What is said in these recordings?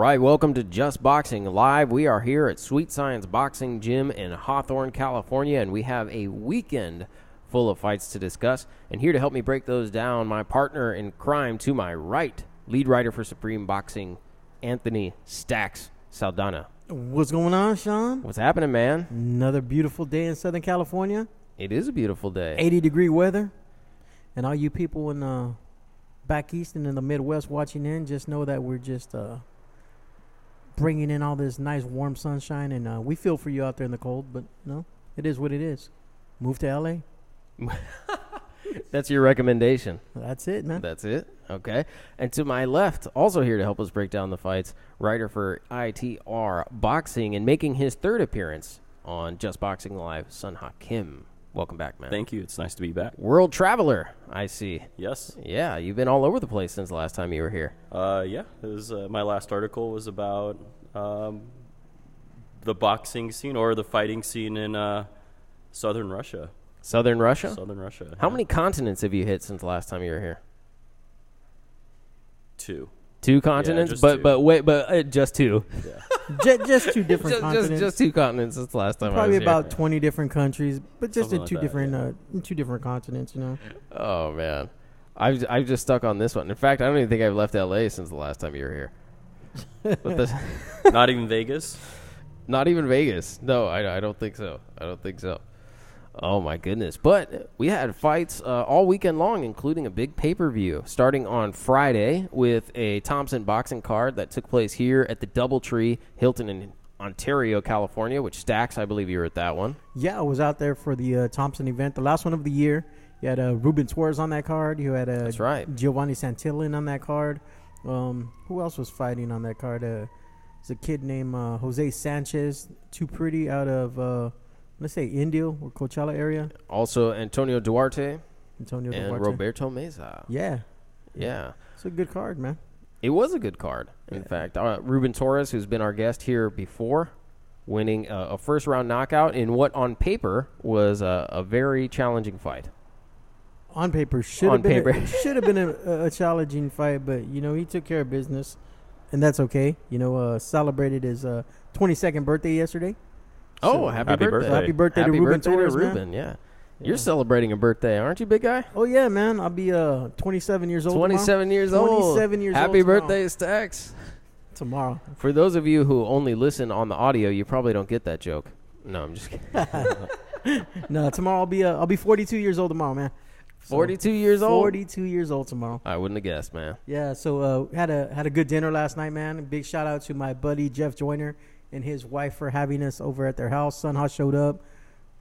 right, welcome to Just Boxing Live. We are here at Sweet Science Boxing Gym in Hawthorne, California, and we have a weekend full of fights to discuss. And here to help me break those down, my partner in crime to my right, lead writer for Supreme Boxing, Anthony Stacks Saldana. What's going on, Sean? What's happening, man? Another beautiful day in Southern California. It is a beautiful day. 80-degree weather. And all you people in back east and in the Midwest watching in, just know that we're just bringing in all this nice warm sunshine. And we feel for you out there in the cold, but no, it is what it is. Move to L.A. That's your recommendation. That's it, man. That's it? Okay. And to my left, also here to help us break down the fights, writer for ITR Boxing and making his third appearance on Just Boxing Live, Sunha Kim. Welcome back, man. Thank you. It's nice to be back. World traveler, I see. Yes. Yeah, you've been all over the place since the last time you were here. Yeah. It was, my last article was about the boxing scene or the fighting scene in southern Russia. Southern Russia? Southern Russia. How many continents have you hit since the last time you were here? 2. 2 continents? Yeah, but just 2. Yeah. just two different continents. Just 2 continents since the last time Probably I was about here. 20 different countries, but just Something in like two that, different two different continents, you know. Oh, man. I've just stuck on this one. In fact, I don't even think I've left L.A. since the last time you were here. But Not even Vegas? Not even Vegas. No, I don't think so. I don't think so. Oh, my goodness. But we had fights all weekend long, including a big pay-per-view, starting on Friday with a Thompson boxing card that took place here at the Doubletree Hilton in Ontario, California, which Stacks, I believe you were at that one. Yeah, I was out there for the Thompson event, the last one of the year. You had Ruben Torres on that card. You had That's right. Giovanni Santillan on that card. Who else was fighting on that card? There's a kid named Jose Sanchez, Too Pretty, out of... let's say India or Coachella area. Also, Antonio Duarte And Roberto Meza. Yeah. Yeah. It's a good card, man. It was a good card, in fact. Ruben Torres, who's been our guest here before, winning a first-round knockout in what, on paper, was a very challenging fight. On paper, should have been a challenging fight, but, you know, he took care of business, and that's okay. You know, celebrated his 22nd birthday yesterday. Oh, happy birthday. Happy birthday to Ruben Torres, Ruben, yeah. You're celebrating a birthday, aren't you, big guy? Oh, yeah, man. I'll be 27 years old 27 years old. 27 years Happy old birthday, Stacks. tomorrow. For those of you who only listen on the audio, you probably don't get that joke. No, I'm just kidding. No, tomorrow I'll be 42 years old tomorrow, man. 42 years old? 42 years old tomorrow. I wouldn't have guessed, man. Yeah, so had a good dinner last night, man. Big shout out to my buddy Jeff Joyner and his wife for having us over at their house. Sunha showed up.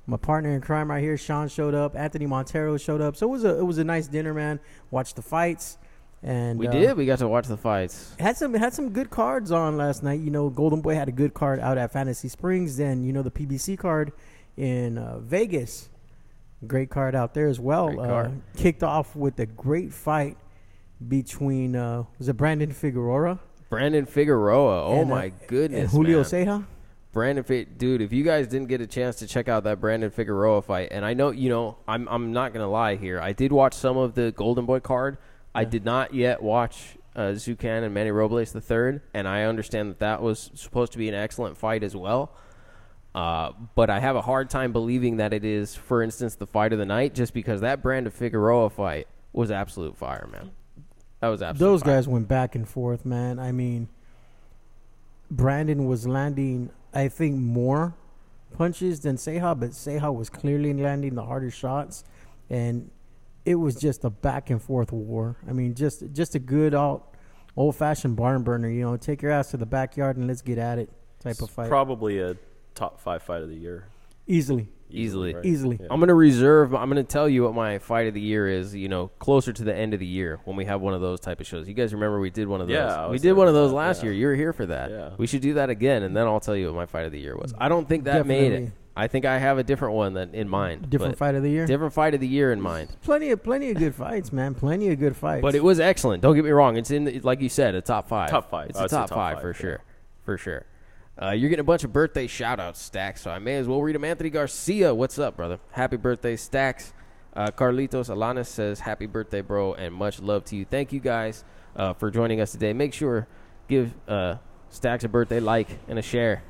My partner in crime right here, Sean, showed up. Anthony Montero showed up. So it was a nice dinner, man. Watched the fights, and We did. We got to watch the fights. had some good cards on last night. You know, Golden Boy had a good card out at Fantasy Springs. Then, you know, the PBC card in Vegas, great card out there as well. Great card. Kicked off with a great fight between was it Brandon Figueroa? Brandon Figueroa. Oh, And, my goodness, and Julio man. Ceja. Dude, if you guys didn't get a chance to check out that Brandon Figueroa fight, and I know, you know, I'm not going to lie here. I did watch some of the Golden Boy card. Yeah. I did not yet watch Zucan and Manny Robles III, and I understand that was supposed to be an excellent fight as well. But I have a hard time believing that it is, for instance, the fight of the night, just because that Brandon Figueroa fight was absolute fire, man. That was absolute Those fire. guys went back and forth, man. I mean, Brandon was landing, I think, more punches than Ceja, but Ceja was clearly landing the harder shots, and it was just a back and forth war. I mean, just a good old-fashioned barn burner. You know, take your ass to the backyard and let's get at it type of fight. Probably a top 5 fight of the year. Easily. Right? Easily. Yeah. I'm going to tell you what my fight of the year is, you know, closer to the end of the year when we have one of those type of shows. You guys remember we did one of those? Yeah. We did one of those that, last yeah. year. You were here for that. Yeah. We should do that again, and then I'll tell you what my fight of the year was. I don't think that made Definitely. it. I think I have a different one in mind. Different fight of the year? Different fight of the year in mind. Plenty of good fights, man. Plenty of good fights. But it was excellent. Don't get me wrong. It's in, like you said, a top 5. Top 5. It's a top 5 for sure. For sure. You're getting a bunch of birthday shout-outs, Stacks, so I may as well read them. Anthony Garcia, what's up, brother? Happy birthday, Stacks. Carlitos Alanis says, happy birthday, bro, and much love to you. Thank you guys for joining us today. Make sure, give Stacks a birthday like and a share.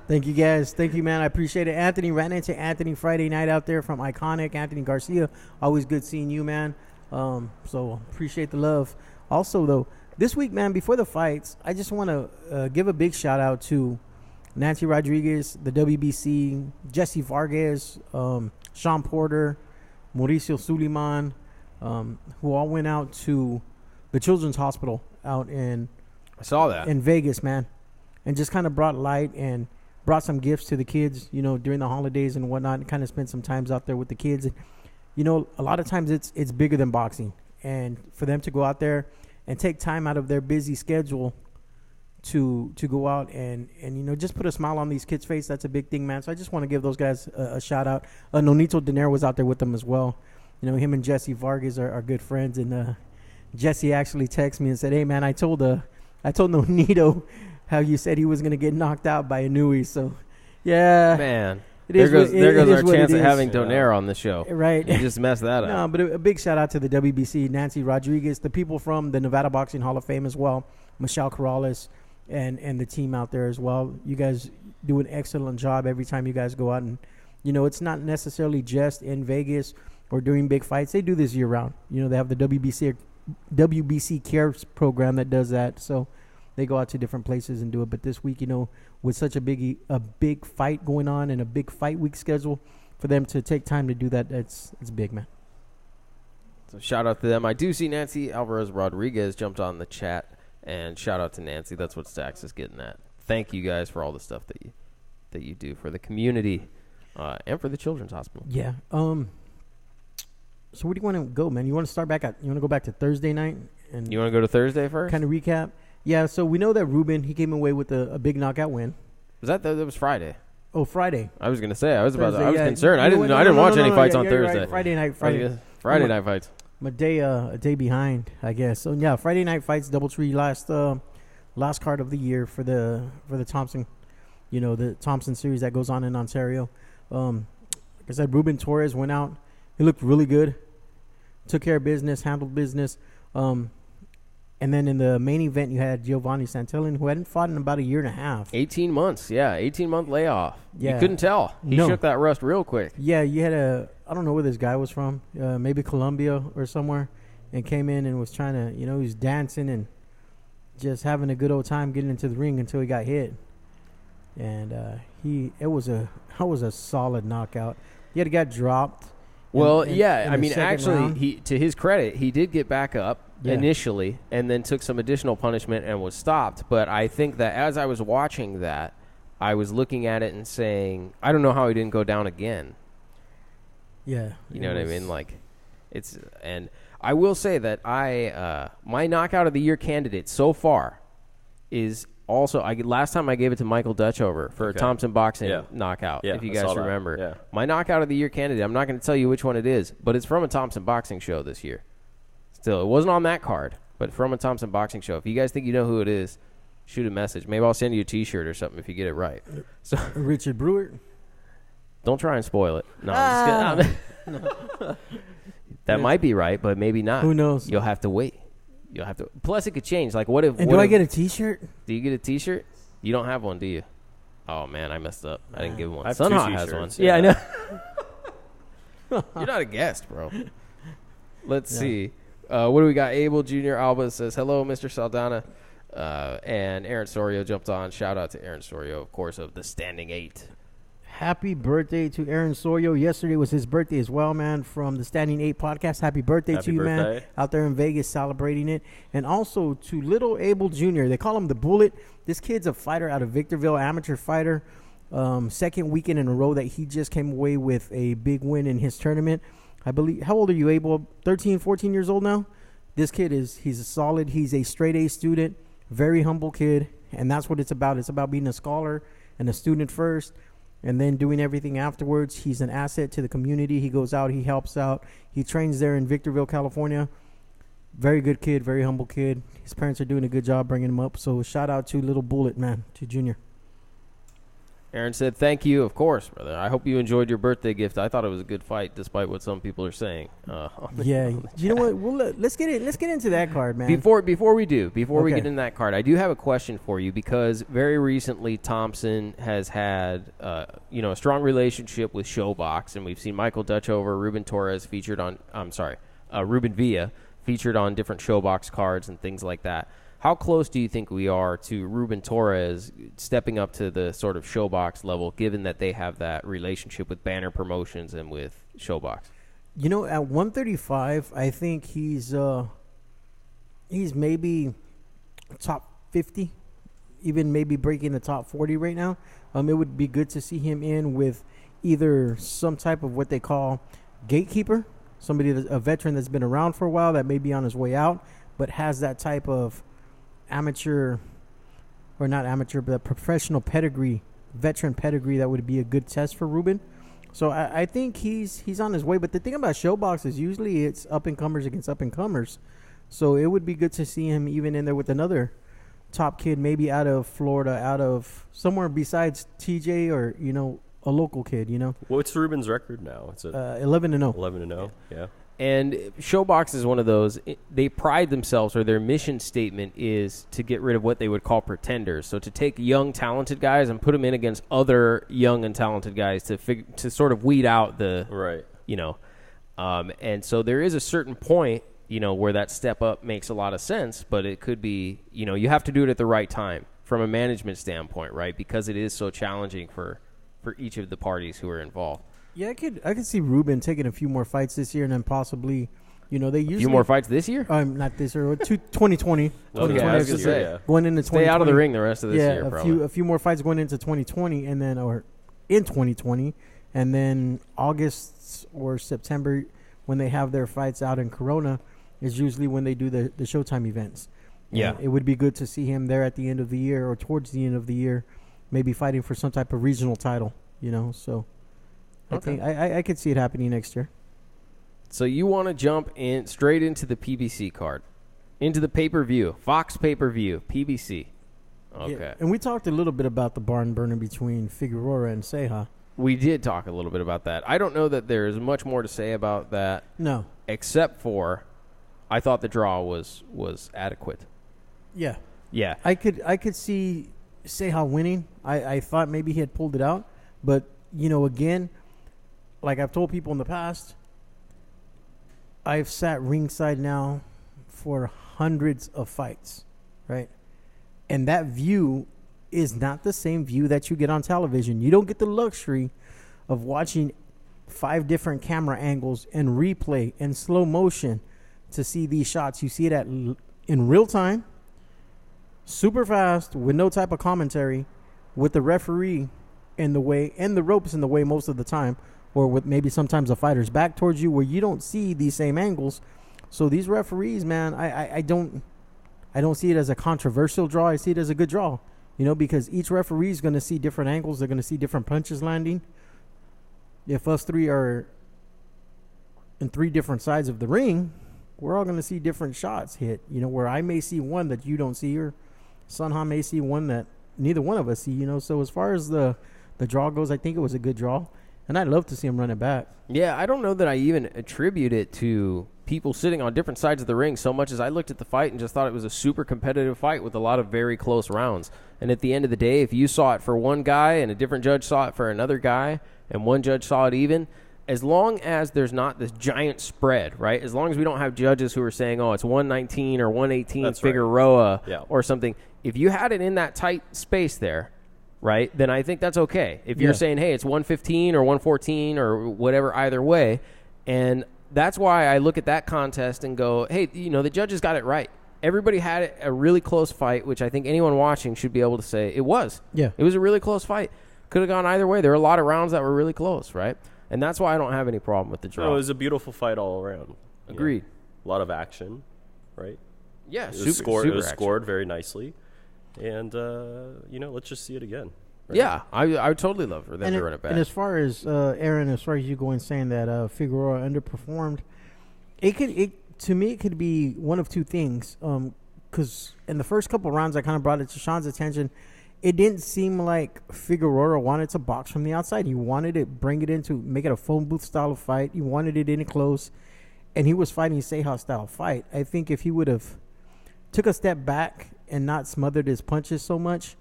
Thank you, guys. Thank you, man. I appreciate it. Anthony, ran into Anthony Friday night out there from Iconic. Anthony Garcia. Always good seeing you, man. So appreciate the love. Also, though, this week, man, before the fights, I just want to give a big shout out to Nancy Rodriguez, the WBC, Jesse Vargas, Sean Porter, Mauricio Suleiman, who all went out to the Children's Hospital out in I saw that in Vegas, man, and just kind of brought light and brought some gifts to the kids, you know, during the holidays and whatnot, and kind of spent some times out there with the kids. And, you know, a lot of times it's bigger than boxing, and for them to go out there and take time out of their busy schedule to go out and you know, just put a smile on these kids' face, that's a big thing, man. So I just want to give those guys a shout out. Nonito Dinero was out there with them as well. You know, him and Jesse Vargas are good friends, and Jesse actually texted me and said, "Hey, man, I told Nonito how you said he was going to get knocked out by Inui." So, yeah. Man. There goes our chance of having Donero on the show. Right. You just messed that up. No, but a big shout out to the WBC, Nancy Rodriguez, the people from the Nevada Boxing Hall of Fame as well, Michelle Corrales, and the team out there as well. You guys do an excellent job every time you guys go out. And, you know, it's not necessarily just in Vegas or during big fights. They do this year round. You know, they have the WBC Cares program that does that. So they go out to different places and do it. But this week, you know, with such a big fight going on and a big fight week schedule, for them to take time to do that, it's big, man. So shout out to them. I do see Nancy Alvarez Rodriguez jumped on the chat, and shout out to Nancy. That's what Stacks is getting at. Thank you guys for all the stuff that you do for the community and for the Children's Hospital. Yeah. So where do you want to go, man? You want to start back you want to go back to Thursday night? And you want to go to Thursday first? Kind of recap. Yeah, so we know that Ruben, he came away with a big knockout win. That was Friday? Oh, Friday. I was gonna say I was Thursday, concerned. I didn't watch any fights on Thursday. Right. Friday night fights. I'm a day behind, I guess. So yeah, Friday night fights, DoubleTree last card of the year for the Thompson, you know, the Thompson series that goes on in Ontario. Like I said, Ruben Torres went out. He looked really good. Took care of business, handled business. And then in the main event, you had Giovanni Santillan, who hadn't fought in about a year and a half. 18 months, yeah. 18-month layoff. Yeah. You couldn't tell. He shook that rust real quick. Yeah, you had I don't know where this guy was from, maybe Colombia or somewhere, and came in and was trying to, you know, he was dancing and just having a good old time getting into the ring until he got hit. And it was a solid knockout. He had got dropped. Well, I mean, actually, round. To his credit, he did get back up initially and then took some additional punishment and was stopped. But I think that as I was watching that, I was looking at it and saying, I don't know how he didn't go down again. Yeah. You know what I mean? Like, and I will say that my knockout of the year candidate so far is also, last time I gave it to Michael Dutchover for a Thompson Boxing knockout, if you guys remember. Yeah. My knockout of the year candidate, I'm not going to tell you which one it is, but it's from a Thompson Boxing show this year. Still, it wasn't on that card, but from a Thompson Boxing show. If you guys think you know who it is, shoot a message. Maybe I'll send you a T-shirt or something if you get it right. So Richard Brewer? Don't try and spoil it. No, I'm just kidding. That might be right, but maybe not. Who knows? You'll have to wait. Plus, it could change. Like, what if? And do I get a T-shirt? Do you get a T-shirt? You don't have one, do you? Oh man, I messed up. I didn't give him one. Sunha has one. Yeah, I know. You're not a guest, bro. Let's see. What do we got? Abel Jr. Alba says, hello, Mr. Saldana. And Aaron Sorio jumped on. Shout out to Aaron Sorio, of course, of the Standing 8. Happy birthday to Aaron Sorio. Yesterday was his birthday as well, man, from the Standing 8 podcast. Happy birthday to you, man. Out there in Vegas celebrating it. And also to little Abel Jr. They call him the Bullet. This kid's a fighter out of Victorville, amateur fighter. Second weekend in a row that he just came away with a big win in his tournament. I believe, how old are you, Abel? 13, 14 years old now? This kid he's a solid, he's a straight A student, very humble kid, and that's what it's about. It's about being a scholar and a student first, and then doing everything afterwards. He's an asset to the community. He goes out, he helps out. He trains there in Victorville, California. Very good kid, very humble kid. His parents are doing a good job bringing him up. So shout out to little Bullet, man, to Junior. Aaron said, "Thank you, of course, brother. I hope you enjoyed your birthday gift. I thought it was a good fight, despite what some people are saying." Yeah, you know what? let's get into that card, man. Before we get Okay. into that card, I do have a question for you because very recently Thompson has had a strong relationship with Showbox, and we've seen Michael Dutchover, Ruben Torres featured on. Ruben Villa featured on different Showbox cards and things like that. How close do you think we are to Ruben Torres stepping up to the sort of Showbox level, given that they have that relationship with Banner Promotions and with Showbox? You know, at 135, I think he's maybe top 50, even maybe breaking the top 40 right now. It would be good to see him in with either some type of what they call gatekeeper, somebody a veteran that's been around for a while that may be on his way out, but has that type of amateur, or not amateur, but professional pedigree, veteran pedigree that would be a good test for Ruben. So I think he's on his way. But the thing about Showbox is usually it's up-and-comers against up-and-comers. So it would be good to see him even in there with another top kid, maybe out of Florida, out of somewhere besides TJ or, a local kid, What's Ruben's record now? It's 11-0. 11-0, yeah. And Showbox is one of those, they pride themselves, or their mission statement is to get rid of what they would call pretenders. So to take young, talented guys and put them in against other young and talented guys to sort of weed out the, right. And so there is a certain point, where that step up makes a lot of sense, but it could be, you have to do it at the right time from a management standpoint, right? Because it is so challenging for each of the parties who are involved. Yeah, I could see Ruben taking a few more fights this year, and then possibly, they usually a few more fights this year. Not this year, 2020. Okay, I was gonna say, going into 2020. Stay out of the ring the rest of this year. Probably. a few more fights going into 2020, and then or in 2020, and then August or September when they have their fights out in Corona is usually when they do the Showtime events. Yeah, and it would be good to see him there at the end of the year or towards the end of the year, maybe fighting for some type of regional title. So. Okay. I could see it happening next year. So you want to jump in straight into the PBC card, into the pay-per-view, Fox pay-per-view, PBC. Okay. Yeah. And we talked a little bit about the barn burner between Figueroa and Ceja. We did talk a little bit about that. I don't know that there's much more to say about that. No. Except for I thought the draw was adequate. Yeah. Yeah. I could see Ceja winning. I thought maybe he had pulled it out. But, again, like I've told people in the past, I've sat ringside now for hundreds of fights, right? And that view is not the same view that you get on television. You don't get the luxury of watching 5 different camera angles and replay and slow motion to see these shots. You see it in real time, super fast, with no type of commentary, with the referee in the way and the ropes in the way most of the time, or with maybe sometimes the fighter's back towards you where you don't see these same angles. So these referees, man, I don't see it as a controversial draw. I see it as a good draw, because each referee is going to see different angles. They're going to see different punches landing. If us 3 are in 3 different sides of the ring, we're all going to see different shots hit, where I may see one that you don't see, or Sunha may see one that neither one of us see, So as far as the draw goes, I think it was a good draw. And I'd love to see him run it back. Yeah, I don't know that I even attribute it to people sitting on different sides of the ring so much as I looked at the fight and just thought it was a super competitive fight with a lot of very close rounds. And at the end of the day, if you saw it for one guy and a different judge saw it for another guy and one judge saw it even, as long as there's not this giant spread, right? As long as we don't have judges who are saying, it's 119 or 118 That's Figueroa or something. If you had it in that tight space there, right, then I think that's okay. If you're saying, hey, it's 115 or 114 or whatever, either way, and that's why I look at that contest and go, hey, the judges got it right. Everybody had a really close fight, which I think anyone watching should be able to say it was. Yeah. It was a really close fight. Could have gone either way. There were a lot of rounds that were really close, right? And that's why I don't have any problem with the draw. No, it was a beautiful fight all around. Agreed. A lot of action, right? Yeah, it was scored very nicely. And, let's just see it again. Right? Yeah, I would totally love for them to run it back. And as far as, Aaron, as far as you going saying that Figueroa underperformed, to me, it could be one of two things. Because in the first couple rounds, I kind of brought it to Sean's attention. it didn't seem like Figueroa wanted to box from the outside. He wanted to make it a phone booth style of fight. He wanted it in close, and he was fighting Ceja style fight. I think if he would have took a step back and not smothered his punches so much,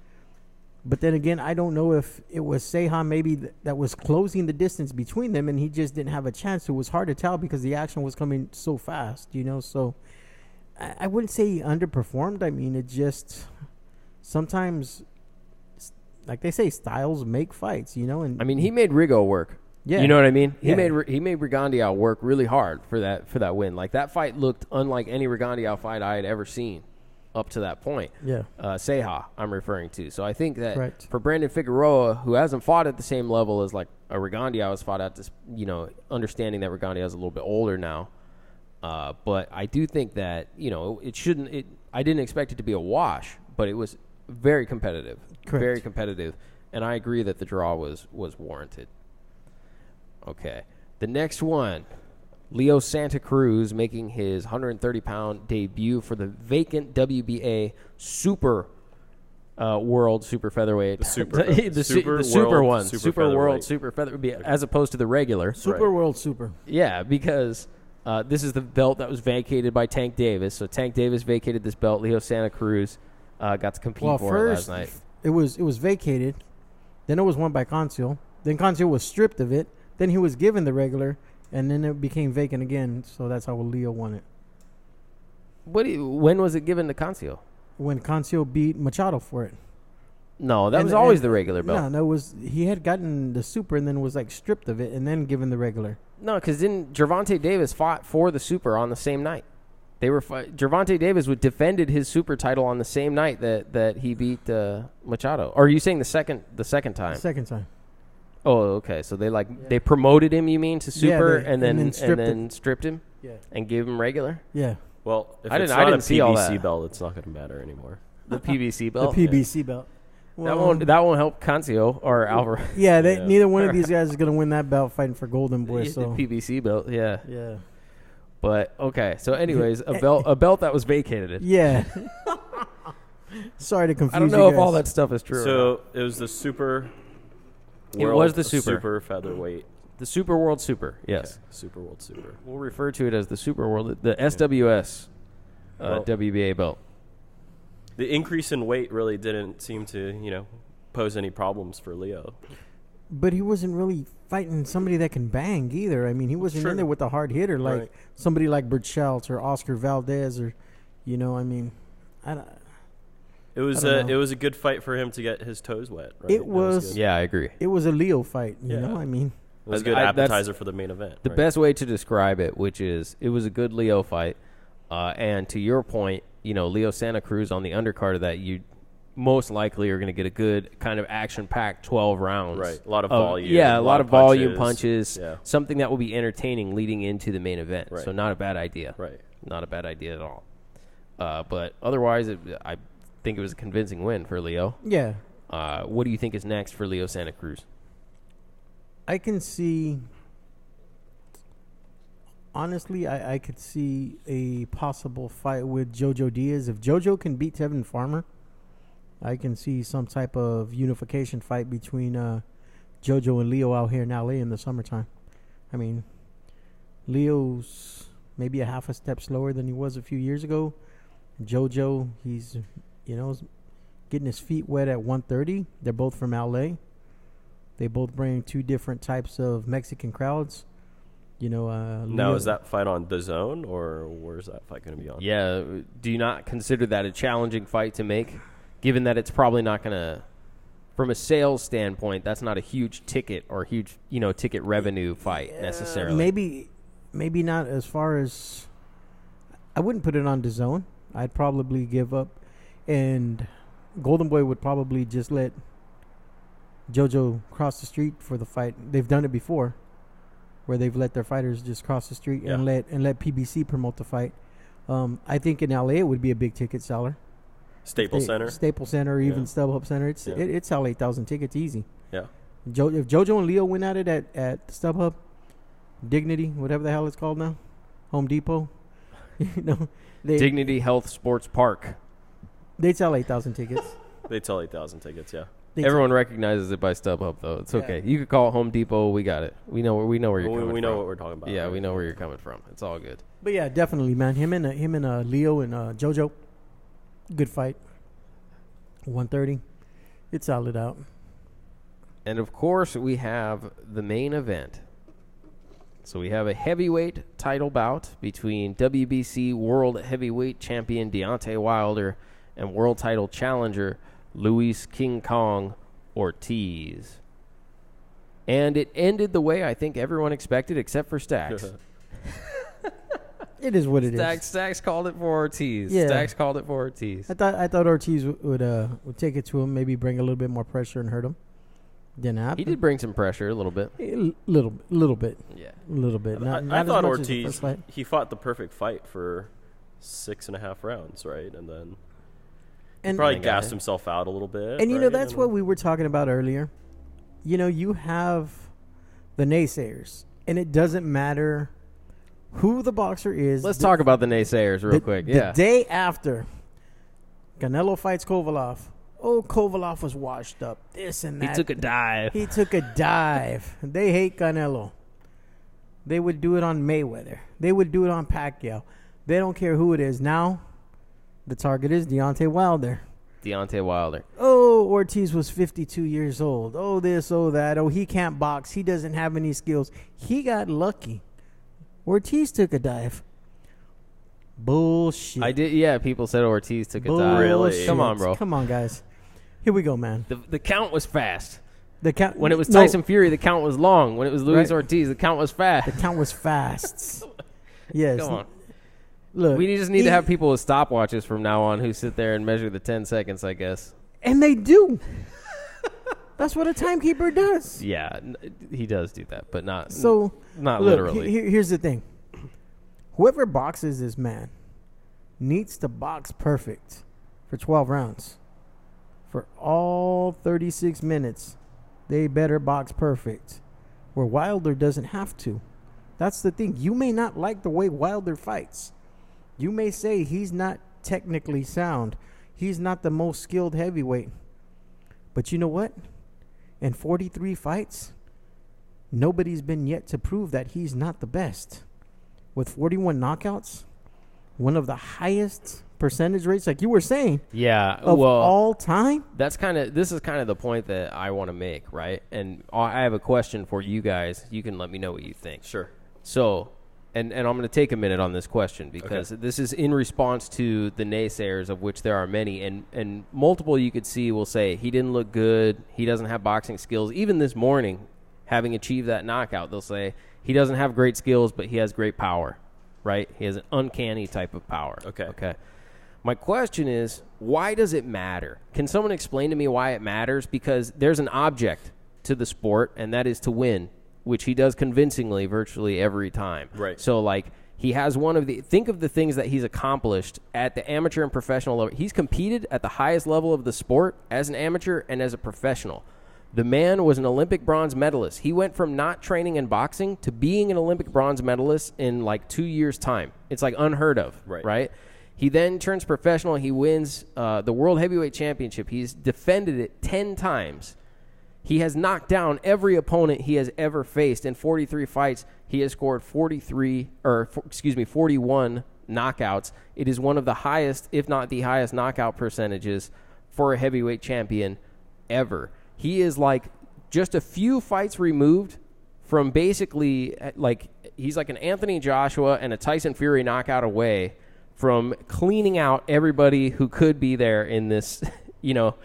but then again, I don't know if it was Ceja maybe that was closing the distance between them, and he just didn't have a chance. It was hard to tell because the action was coming so fast, So I wouldn't say he underperformed. I mean, it just sometimes, like they say, styles make fights, And I mean, he made Rigo work. Yeah. You know what I mean? He Yeah. made Rigondeaux work really hard for that win. Like, that fight looked unlike any Rigondeaux fight I had ever seen up to that point. Yeah. Ceja, I'm referring to. So I think that Right. for Brandon Figueroa, who hasn't fought at the same level as like a Rigondeaux has fought at this, understanding that Rigondeaux is a little bit older now. But I do think that, I didn't expect it to be a wash, but it was very competitive. Correct. Very competitive. And I agree that the draw was warranted. Okay. The next one, Leo Santa Cruz making his 130-pound debut for the vacant WBA Super World Super Featherweight. The super Featherweight, as opposed to the regular. Super World Super. Yeah, because this is the belt that was vacated by Tank Davis. So Tank Davis vacated this belt. Leo Santa Cruz got to compete for it last night. It was vacated. Then it was won by Conceal. Then Conceal was stripped of it. Then he was given the regular, and then it became vacant again. So that's how Leo won it. When was it given to Conceal? When Conceal beat Machado for it. No, that was always the regular belt. No, he had gotten the super and then was like stripped of it and then given the regular. No, because didn't Gervonta Davis fought for the super on the same night? Gervonta Davis defended his super title on the same night that he beat Machado. Or are you saying the second time? The second time. Oh, okay. So they promoted him, you mean, to super, and then stripped him? Yeah. And gave him regular? Yeah. Well, if I it's didn't not a see all PBC that. belt, it's not going to matter anymore. The PBC belt? The PBC belt. Well, that won't help Conceal or Alvarez. Yeah, neither one of these guys is going to win that belt fighting for Golden Boy. So The PBC belt, yeah. Yeah. But, okay. So, anyways, a belt that was vacated. Yeah. Sorry to confuse you. I don't know guys. if all that stuff is true. So it was the super. It was the super. Super featherweight. The Super World Super, yes. Okay. Super World Super. We'll refer to it as the Super World, the SWS WBA belt. The increase in weight really didn't seem to, pose any problems for Leo. But he wasn't really fighting somebody that can bang either. I mean, he wasn't in there with a hard hitter like somebody like Burchelt or Oscar Valdez or, I don't. It was a good fight for him to get his toes wet. Right? It was. Yeah, I agree. It was a Leo fight. You know, I mean, it was a good appetizer for the main event. The best way to describe it, which is it was a good Leo fight, and to your point, Leo Santa Cruz on the undercard of that, you most likely are going to get a good kind of action-packed 12 rounds. Right, a lot of volume. Yeah, a lot of volume punches. Yeah. Something that will be entertaining leading into the main event. Right. So not a bad idea. Right. Not a bad idea at all. But otherwise, I think it was a convincing win for Leo. yeah. What do you think is next for Leo Santa Cruz? I can see. Honestly, I could see a possible fight with Jojo Diaz. If Jojo can beat Tevin Farmer, I can see some type of unification fight between Jojo and Leo out here in LA in the summertime. I mean, Leo's maybe a half a step slower than he was a few years ago. Jojo, he's, getting his feet wet at 130. They're both from LA. They both bring two different types of Mexican crowds. Now, is that fight on DAZN, or where's that fight going to be on? Yeah. Do you not consider that a challenging fight to make, given that it's probably not going to, from a sales standpoint, that's not a huge ticket or huge, ticket revenue fight necessarily? Maybe not as far as. I wouldn't put it on DAZN. I'd probably give up, and Golden Boy would probably just let Jojo cross the street for the fight. They've done it before, where they've let their fighters just cross the street and let PBC promote the fight. I think in LA it would be a big ticket seller. Staples Center, or even StubHub Center. It sell 8,000 tickets easy. Yeah. If Jojo and Leo went at it at StubHub, Dignity, whatever the hell it's called now, Home Depot, Dignity Health Sports Park. They'd sell 8,000 tickets. They sell 8,000 tickets, yeah. Everyone recognizes it by StubHub, though. It's okay. You could call it Home Depot. We got it. We know where you're coming from. We know what we're talking about. Yeah, right? we know where you're coming from. It's all good. But yeah, definitely, man. Him and Leo and JoJo, good fight. 130, it's solid out. And of course, we have the main event. So we have a heavyweight title bout between WBC World Heavyweight Champion Deontay Wilder and World Title Challenger Luis King Kong Ortiz. And it ended the way I think everyone expected, except for Stacks. It is what it is. Stacks called it for Ortiz. Yeah. Stacks called it for Ortiz. I thought Ortiz would take it to him, maybe bring a little bit more pressure and hurt him. Didn't happen. He did bring some pressure a little bit. A little bit. Yeah. A little bit. Not I as thought much as the Ortiz, first fight. he fought the perfect fight for 6.5 rounds, right? And then And probably gassed himself out a little bit. And, you know, right? that's what we were talking about earlier. You know, you have the naysayers, and it doesn't matter who the boxer is. Let's talk about the naysayers real quick. The day after Canelo fights Kovalov, Kovalov was washed up, this and that. He took a dive. He took a dive. They hate Canelo. They would do it on Mayweather. They would do it on Pacquiao. They don't care who it is. Now, the target is Deontay Wilder. Deontay Wilder. Oh, Ortiz was 52 years old. Oh, this, oh, that. Oh, he can't box. He doesn't have any skills. He got lucky. Ortiz took a dive. Bullshit. I did. Yeah, people said Ortiz took a dive. Really? Come on, bro. Come on, guys. Here we go, man. The count was fast. The count When it was Tyson Fury, the count was long. When it was Luis Ortiz, the count was fast. The count was fast. Yes. Come on. Look, We just need to have people with stopwatches from now on who sit there and measure the 10 seconds, I guess. and they do. That's what a timekeeper does. Yeah, he does do that, but not So, not look, literally. Here's the thing. Whoever boxes this man needs to box perfect for 12 rounds. For all 36 minutes, they better box perfect. Where Wilder doesn't have to. That's the thing. You may not like the way Wilder fights. You may say he's not technically sound. He's not the most skilled heavyweight. But you know what? In 43 fights, nobody's been yet to prove that he's not the best. With 41 knockouts, one of the highest percentage rates, like you were saying, Yeah, of well, all time. this is kind of the point that I want to make, right? And I have a question for you guys. You can let me know what you think. Sure. So, and I'm going to take a minute on this question because this is in response to the naysayers, of which there are many, and multiple you could see will say he didn't look good, he doesn't have boxing skills. Even this morning, having achieved that knockout, they'll say he doesn't have great skills, but he has great power, right? He has an uncanny type of power. Okay. My question is, why does it matter? Can someone explain to me why it matters? Because there's an object to the sport, and that is to win, which he does convincingly virtually every time. Right. So, like, he has think of the things that he's accomplished at the amateur and professional level. He's competed at the highest level of the sport as an amateur and as a professional. The man was an Olympic bronze medalist. He went from not training in boxing to being an Olympic bronze medalist in, like, 2 years' time. It's, like, unheard of, right? He then turns professional. He wins the World Heavyweight Championship. He's defended it 10 times. He has knocked down every opponent he has ever faced. In 43 fights, he has scored 41 knockouts. It is one of the highest, if not the highest, knockout percentages for a heavyweight champion ever. He is like just a few fights removed from basically, like, he's like an Anthony Joshua and a Tyson Fury knockout away from cleaning out everybody who could be there in this, you know.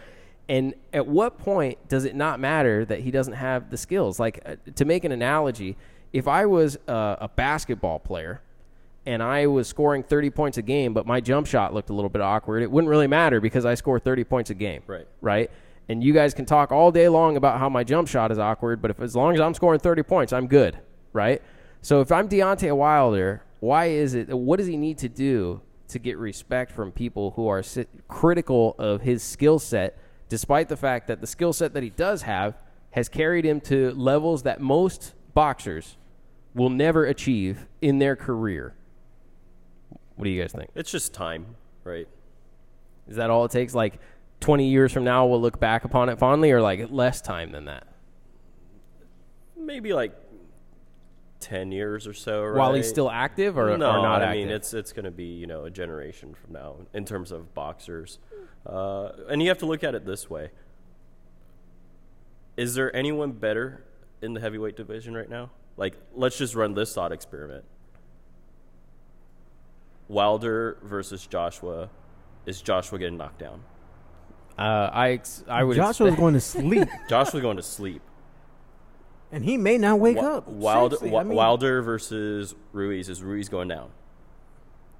And at what point does it not matter that he doesn't have the skills? Like, to make an analogy, if I was a basketball player and I was scoring 30 points a game, but my jump shot looked a little bit awkward, it wouldn't really matter because I score 30 points a game. Right? And you guys can talk all day long about how my jump shot is awkward, but as long as I'm scoring 30 points, I'm good. Right? So if I'm Deontay Wilder, what does he need to do to get respect from people who are critical of his skill set, despite the fact that the skill set that he does have has carried him to levels that most boxers will never achieve in their career? What do you guys think? It's just time, right? Is that all it takes? Like, 20 years from now we'll look back upon it fondly, or like less time than that? Maybe like 10 years or so, right? While he's still active or not active? I mean, it's going to be, a generation from now in terms of boxers. And you have to look at it this way. Is there anyone better in the heavyweight division right now? Like, let's just run this thought experiment. Wilder versus Joshua. Is Joshua getting knocked down? I would. Joshua's going to sleep. Joshua's going to sleep. And he may not wake up. Wilder versus Ruiz. Is Ruiz going down?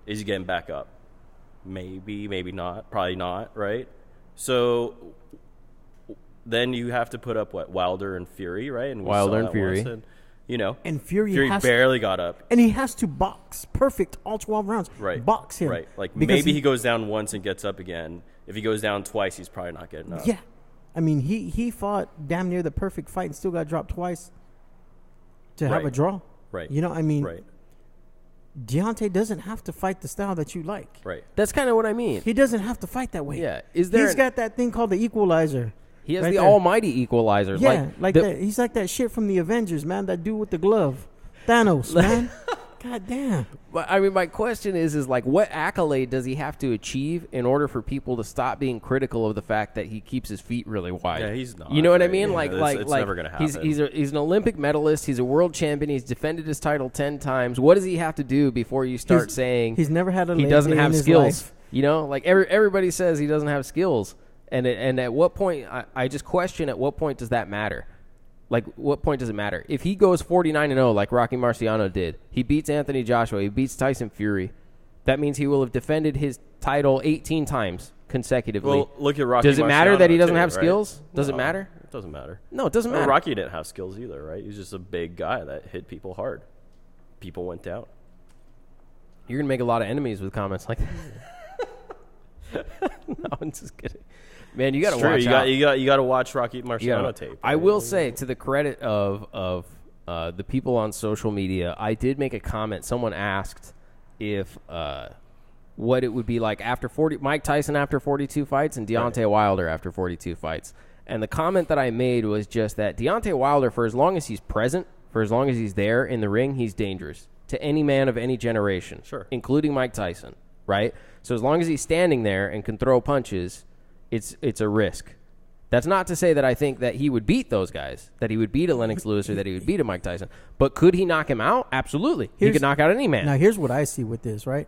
Is he getting back up? Maybe, maybe not. Probably not, right? So then you have to put up Wilder and Fury, right? And Wilder and Fury. And Fury barely got up. And he has to box perfect all 12 rounds. Right. Box him. Right. Like maybe he goes down once and gets up again. If he goes down twice, he's probably not getting up. Yeah. I mean, he fought damn near the perfect fight and still got dropped twice to have a draw. Right. Right. Deontay doesn't have to fight the style that you like. Right. That's kind of what I mean. He doesn't have to fight that way. Yeah. He's got that thing called the equalizer. He has the almighty equalizer. Yeah, that. He's like that shit from the Avengers, man. That dude with the glove. Thanos, man. God damn. But I mean, my question is like, what accolade does he have to achieve in order for people to stop being critical of the fact that he keeps his feet really wide? Yeah, he's not. You know what I mean? Yeah, it's never gonna happen. He's an Olympic medalist. He's a world champion. He's defended his title 10 times. What does he have to do before you start saying he's never had he doesn't have skills? Life. Like everybody says he doesn't have skills, and at what point I just question at what point does that matter? Like, what point does it matter? If he goes 49-0 like Rocky Marciano did, he beats Anthony Joshua, he beats Tyson Fury, that means he will have defended his title 18 times consecutively. Well, look at Rocky Marciano. Does it matter that he doesn't have skills? Does it matter? It doesn't matter. No, it doesn't matter. Rocky didn't have skills either, right? He was just a big guy that hit people hard. People went down. You're going to make a lot of enemies with comments like that. No, I'm just kidding. Man, you got to watch out. You got to watch Rocky Marciano tape. Right? I will say, to the credit of the people on social media, I did make a comment. Someone asked if what it would be like after Mike Tyson after 42 fights and Deontay Wilder after 42 fights. And the comment that I made was just that Deontay Wilder, for as long as he's present, for as long as he's there in the ring, he's dangerous to any man of any generation, including Mike Tyson, right? So as long as he's standing there and can throw punches, it's a risk. That's not to say that I think that he would beat those guys, that he would beat a Lennox Lewis or that he would beat a Mike Tyson. But could he knock him out? Absolutely. He could knock out any man. Now, here's what I see with this, right?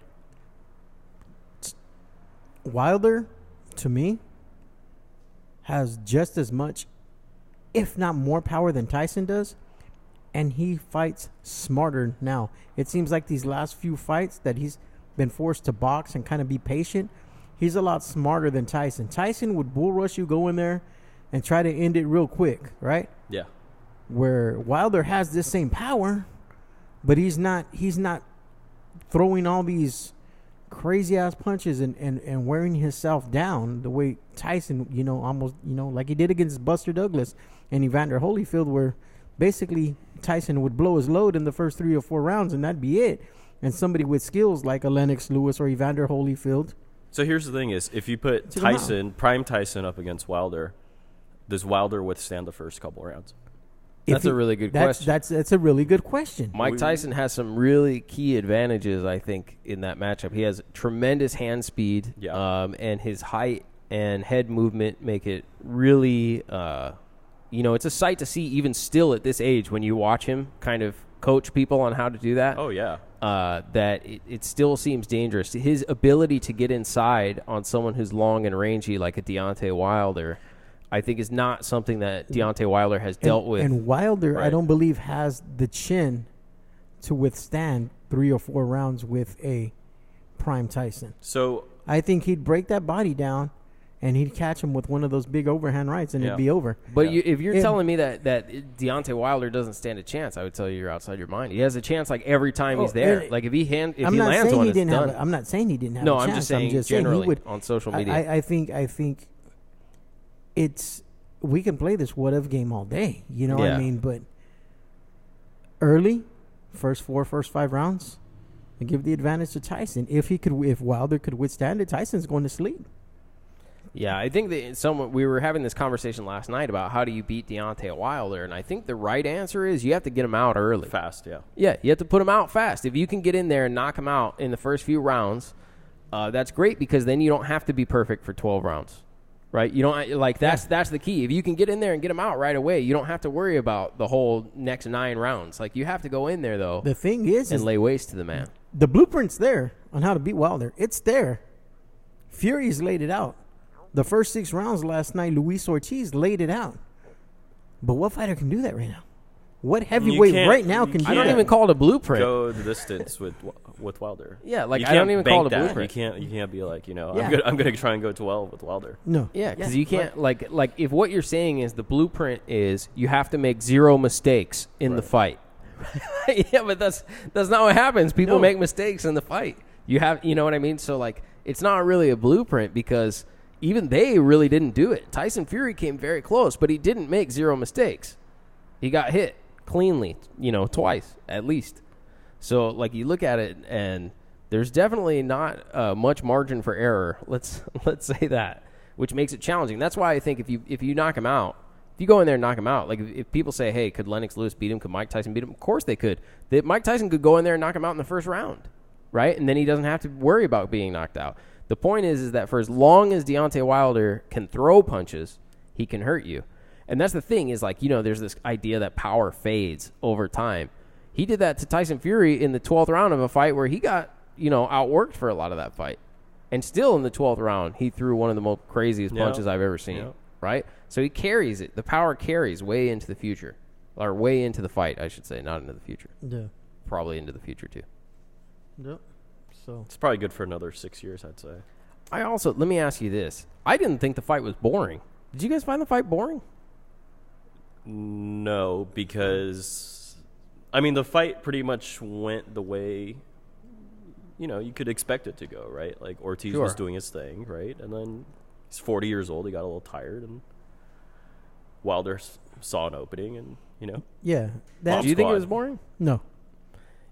Wilder, to me, has just as much, if not more power than Tyson does, and he fights smarter now. It seems like these last few fights that he's been forced to box and kind of be patient, he's a lot smarter than Tyson. Tyson would bull rush you, go in there, and try to end it real quick, right? Yeah. Where Wilder has this same power, but he's not throwing all these crazy ass punches and wearing himself down the way Tyson, almost, like he did against Buster Douglas and Evander Holyfield, where basically Tyson would blow his load in the first 3 or 4 rounds and that'd be it. And somebody with skills like a Lennox Lewis or Evander Holyfield. So here's the thing is, if you put prime Tyson up against Wilder, does Wilder withstand the first couple rounds? That's a really good question. That's a really good question. Mike Tyson has some really key advantages, I think, in that matchup. He has tremendous hand speed, and his height and head movement make it really, it's a sight to see even still at this age when you watch him kind of coach people on how to do that. Oh, yeah. That it still seems dangerous. His ability to get inside on someone who's long and rangy like a Deontay Wilder, I think, is not something that Deontay Wilder has dealt with. And Wilder, I don't believe, has the chin to withstand 3 or 4 rounds with a prime Tyson. So I think he'd break that body down and he'd catch him with one of those big overhand rights and it'd be over. But if you're telling me that Deontay Wilder doesn't stand a chance, I would tell you you're outside your mind. He has a chance like every time he's there. Like if he lands one, it's done. I'm not saying he didn't have a chance. No, I'm just saying generally on social media. I think we can play this what if game all day. You know what I mean? But early, first 5 rounds, and give the advantage to Tyson. If Wilder could withstand it, Tyson's going to sleep. Yeah, I think that we were having this conversation last night about how do you beat Deontay Wilder, and I think the right answer is you have to get him out early. Fast, yeah. Yeah, you have to put him out fast. If you can get in there and knock him out in the first few rounds, that's great because then you don't have to be perfect for 12 rounds, right? You don't that's the key. If you can get in there and get him out right away, you don't have to worry about the whole next 9 rounds. Like you have to go in there though. The thing is lay waste to the man. The blueprint's there on how to beat Wilder. It's there. Fury's laid it out. The first 6 rounds last night, Luis Ortiz laid it out. But what fighter can do that right now? What heavyweight right now can do that? I don't even call it a blueprint. Go the distance with Wilder. Yeah, like I don't even call it a blueprint. You can't be like, I'm going to try and go 12 with Wilder. No. Yeah, because you can't like if what you're saying is the blueprint is you have to make 0 mistakes in the fight. Yeah, but that's not what happens. People make mistakes in the fight. You know what I mean? So like it's not really a blueprint because even they really didn't do it. Tyson Fury came very close, but he didn't make 0 mistakes. He got hit cleanly, twice at least. So, like, you look at it, and there's definitely not much margin for error. Let's say that, which makes it challenging. That's why I think if you knock him out, if you go in there and knock him out, like if people say, hey, could Lennox Lewis beat him? Could Mike Tyson beat him? Of course they could. Mike Tyson could go in there and knock him out in the first round, right? And then he doesn't have to worry about being knocked out. The point is that for as long as Deontay Wilder can throw punches, he can hurt you. And that's the thing is like, there's this idea that power fades over time. He did that to Tyson Fury in the 12th round of a fight where he got, outworked for a lot of that fight. And still in the 12th round, he threw one of the most craziest punches I've ever seen, right? So he carries it. The power carries way into the future. Or way into the fight, I should say, not into the future. Yeah. Probably into the future, too. Yep. So it's probably good for another 6 years, I'd say. Let me ask you this. I didn't think the fight was boring. Did you guys find the fight boring? No, because, the fight pretty much went the way, you could expect it to go, right? Like, Ortiz was doing his thing, right? And then he's 40 years old. He got a little tired, and Wilder saw an opening, and, Yeah. Do you think it was boring? No.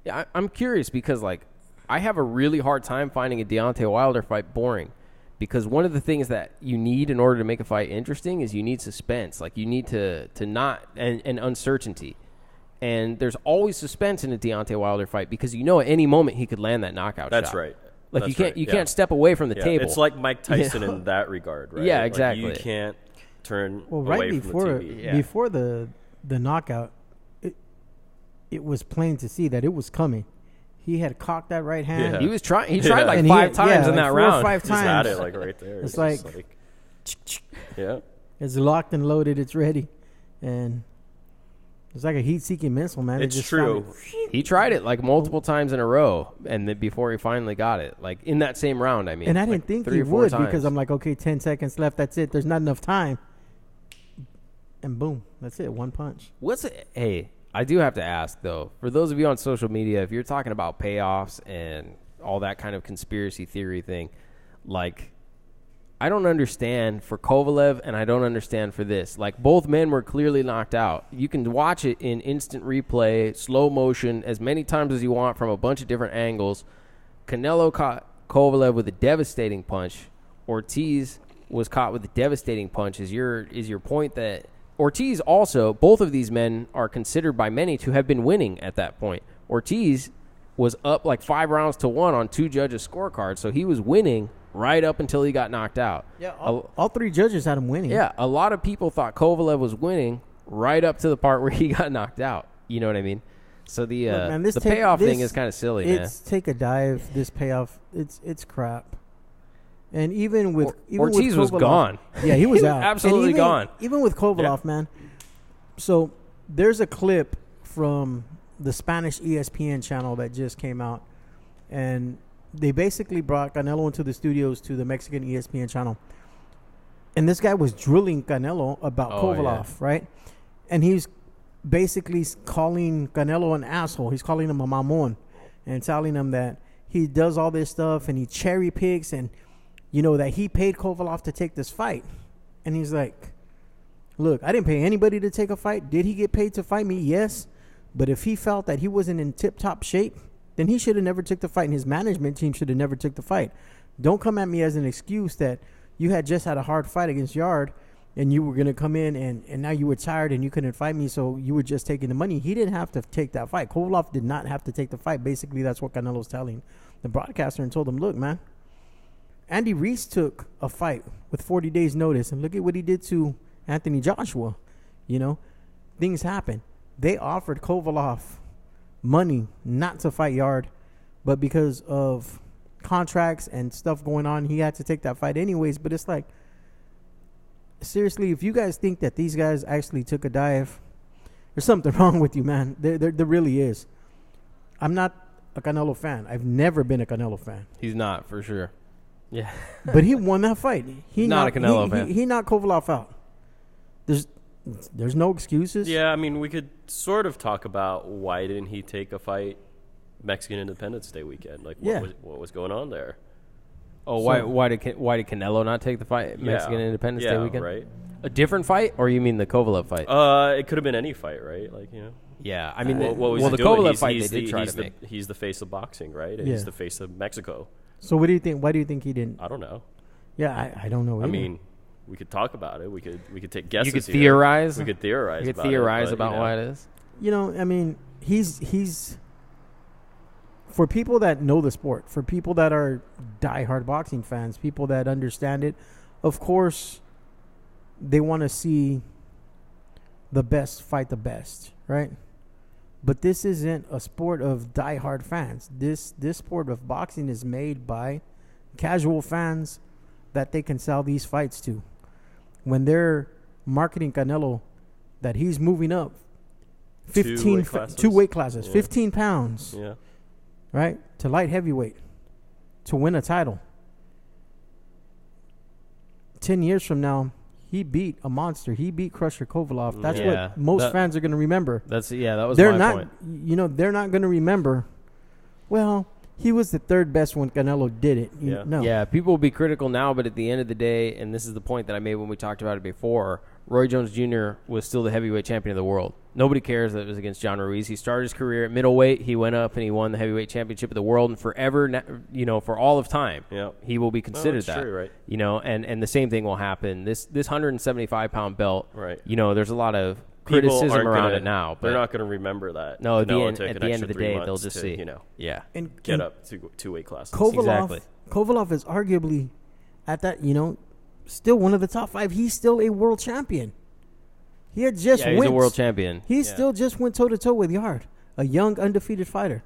Yeah, I'm curious because, like, I have a really hard time finding a Deontay Wilder fight boring because one of the things that you need in order to make a fight interesting is you need suspense. Like, you need to not and uncertainty. And there's always suspense in a Deontay Wilder fight because at any moment he could land that knockout shot. That's right. Like, you can't step away from the table. It's like Mike Tyson in that regard, right? Yeah, exactly. Like, you can't turn right away before from the TV. Yeah. before the knockout, it was plain to see that it was coming. He had cocked that right hand. Yeah. He was trying. He tried like And 5 times in like that 4 round. or 5 He just had times. it, like, right there. It's just like yeah. It's locked and loaded. It's ready, and it's like a heat-seeking missile, man. It's it just true. He tried it like multiple times in a row, and then before he finally got it, like in that same round, I mean. And I didn't like think 3 he or 4 would times. because I'm like, okay, 10 seconds left. That's it. There's not enough time. And boom, that's it. One punch. Hey, I do have to ask though, for those of you on social media, if you're talking about payoffs and all that kind of conspiracy theory thing, like, I don't understand for Kovalev and I don't understand for this. Like, both men were clearly knocked out. You can watch it in instant replay, slow motion, as many times as you want from a bunch of different angles. Canelo caught Kovalev with a devastating punch. Ortiz was caught with a devastating punch. Is your point that Ortiz also, both of these men are considered by many to have been winning at that point. Ortiz was up like 5 rounds to 1 on 2 judges' scorecards, so he was winning right up until he got knocked out. Yeah, all 3 judges had him winning. Yeah, a lot of people thought Kovalev was winning right up to the part where he got knocked out. You know what I mean? So the payoff thing is kind of silly, man. It's take a dive. This payoff, it's crap. And even with Ortiz with was gone. Yeah, he was out. Absolutely gone. Even with Kovalev, man. So there's a clip from the Spanish ESPN channel that just came out, and they basically brought Canelo into the studios to the Mexican ESPN channel. And this guy was drilling Canelo about Kovalev, right? And he's basically calling Canelo an asshole. He's calling him a mamon and telling him that he does all this stuff and he cherry picks and, that he paid Kovalev to take this fight. And he's like, look, I didn't pay anybody to take a fight. Did he get paid to fight me? Yes. But if he felt that he wasn't in tip-top shape, then he should have never took the fight, and his management team should have never took the fight. Don't come at me as an excuse that you had just had a hard fight against Yard, and you were going to come in, and now you were tired and you couldn't fight me, so you were just taking the money. He didn't have to take that fight. Kovalov did not have to take the fight. Basically, that's what Canelo's telling the broadcaster and told him, look, man, Andy Reese took a fight with 40 days notice, and look at what he did to Anthony Joshua. You know, things happen. They offered Kovalov money not to fight Yard, but because of contracts and stuff going on, he had to take that fight anyways. But it's like, seriously, if you guys think that these guys actually took a dive, there's something wrong with you, man. There really is. I'm not a Canelo fan. I've never been a Canelo fan. He's not, for sure. Yeah. But he won that fight. He not a Canelo fan. He knocked Kovalov out. There's no excuses. Yeah, I mean, we could sort of talk about why didn't he take a fight Mexican Independence Day weekend? Like, what was going on there? Oh, why did Canelo not take the fight Mexican Independence Day weekend? Right. A different fight, or you mean the Kovalev fight? It could have been any fight, right? Like, you know. Yeah, I mean, what was the he doing? Kovalev fight they did try to make. He's the face of boxing, right? And Yeah. he's the face of Mexico. So what do you think? Why do you think he didn't? I don't know. Yeah, I don't know. I either. mean, we could talk about it. We could take guesses. You could here. theorize. We could theorize. You could about theorize it, but, about why it is. You know, I mean, he's for people that know the sport, for people that are diehard boxing fans, people that understand it. Of course, they want to see the best fight the best, right? But this isn't a sport of diehard fans. This sport of boxing is made by casual fans that they can sell these fights to. When they're marketing Canelo, that he's moving up 2 weight classes, 15 pounds, right, to light heavyweight to win a title. 10 years from now, he beat a monster. He beat Crusher Kovalov. That's what most fans are going to remember. That was they're my not, point. You know, they're not going to remember, well, he was the third best when Canelo did it. No. Yeah, people will be critical now, but at the end of the day, and this is the point that I made when we talked about it before, Roy Jones Jr. was still the heavyweight champion of the world. Nobody cares that it was against John Ruiz. He started his career at middleweight. He went up and he won the heavyweight championship of the world, and forever, you know, for all of time, he will be considered that. True, right? You know, and the same thing will happen. This 175-pound belt, right? You know, there's a lot of criticism around it now, but they're not going to remember that. No, at the end of the day, they'll just see, and get up to 2 weight classes. Kovalov is arguably at that, you know, still one of the top 5. He's still a world champion. He had just he's a world champion. He still just went toe to toe with Yard, a young undefeated fighter.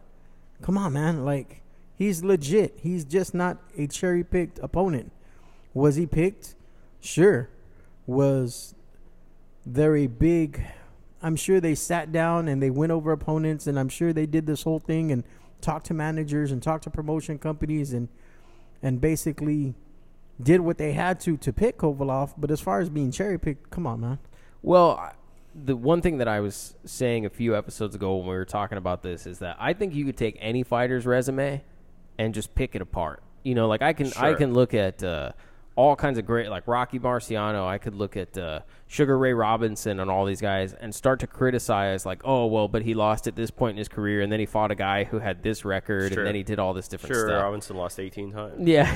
Come on, man! Like, he's legit. He's just not a cherry picked opponent. Was he picked? Sure. Was there a big? I'm sure they sat down and they went over opponents, and I'm sure they did this whole thing and talked to managers and talked to promotion companies and basically did what they had to pick Kovalov. But as far as being cherry picked, come on, man. Well, the one thing that I was saying a few episodes ago when we were talking about this is that I think you could take any fighter's resume and just pick it apart. You know, like I can look at all kinds of great, like Rocky Marciano. I could look at Sugar Ray Robinson and all these guys and start to criticize, like, oh, well, but he lost at this point in his career, and then he fought a guy who had this record, and then he did all this different stuff. Robinson lost 18 times. Yeah,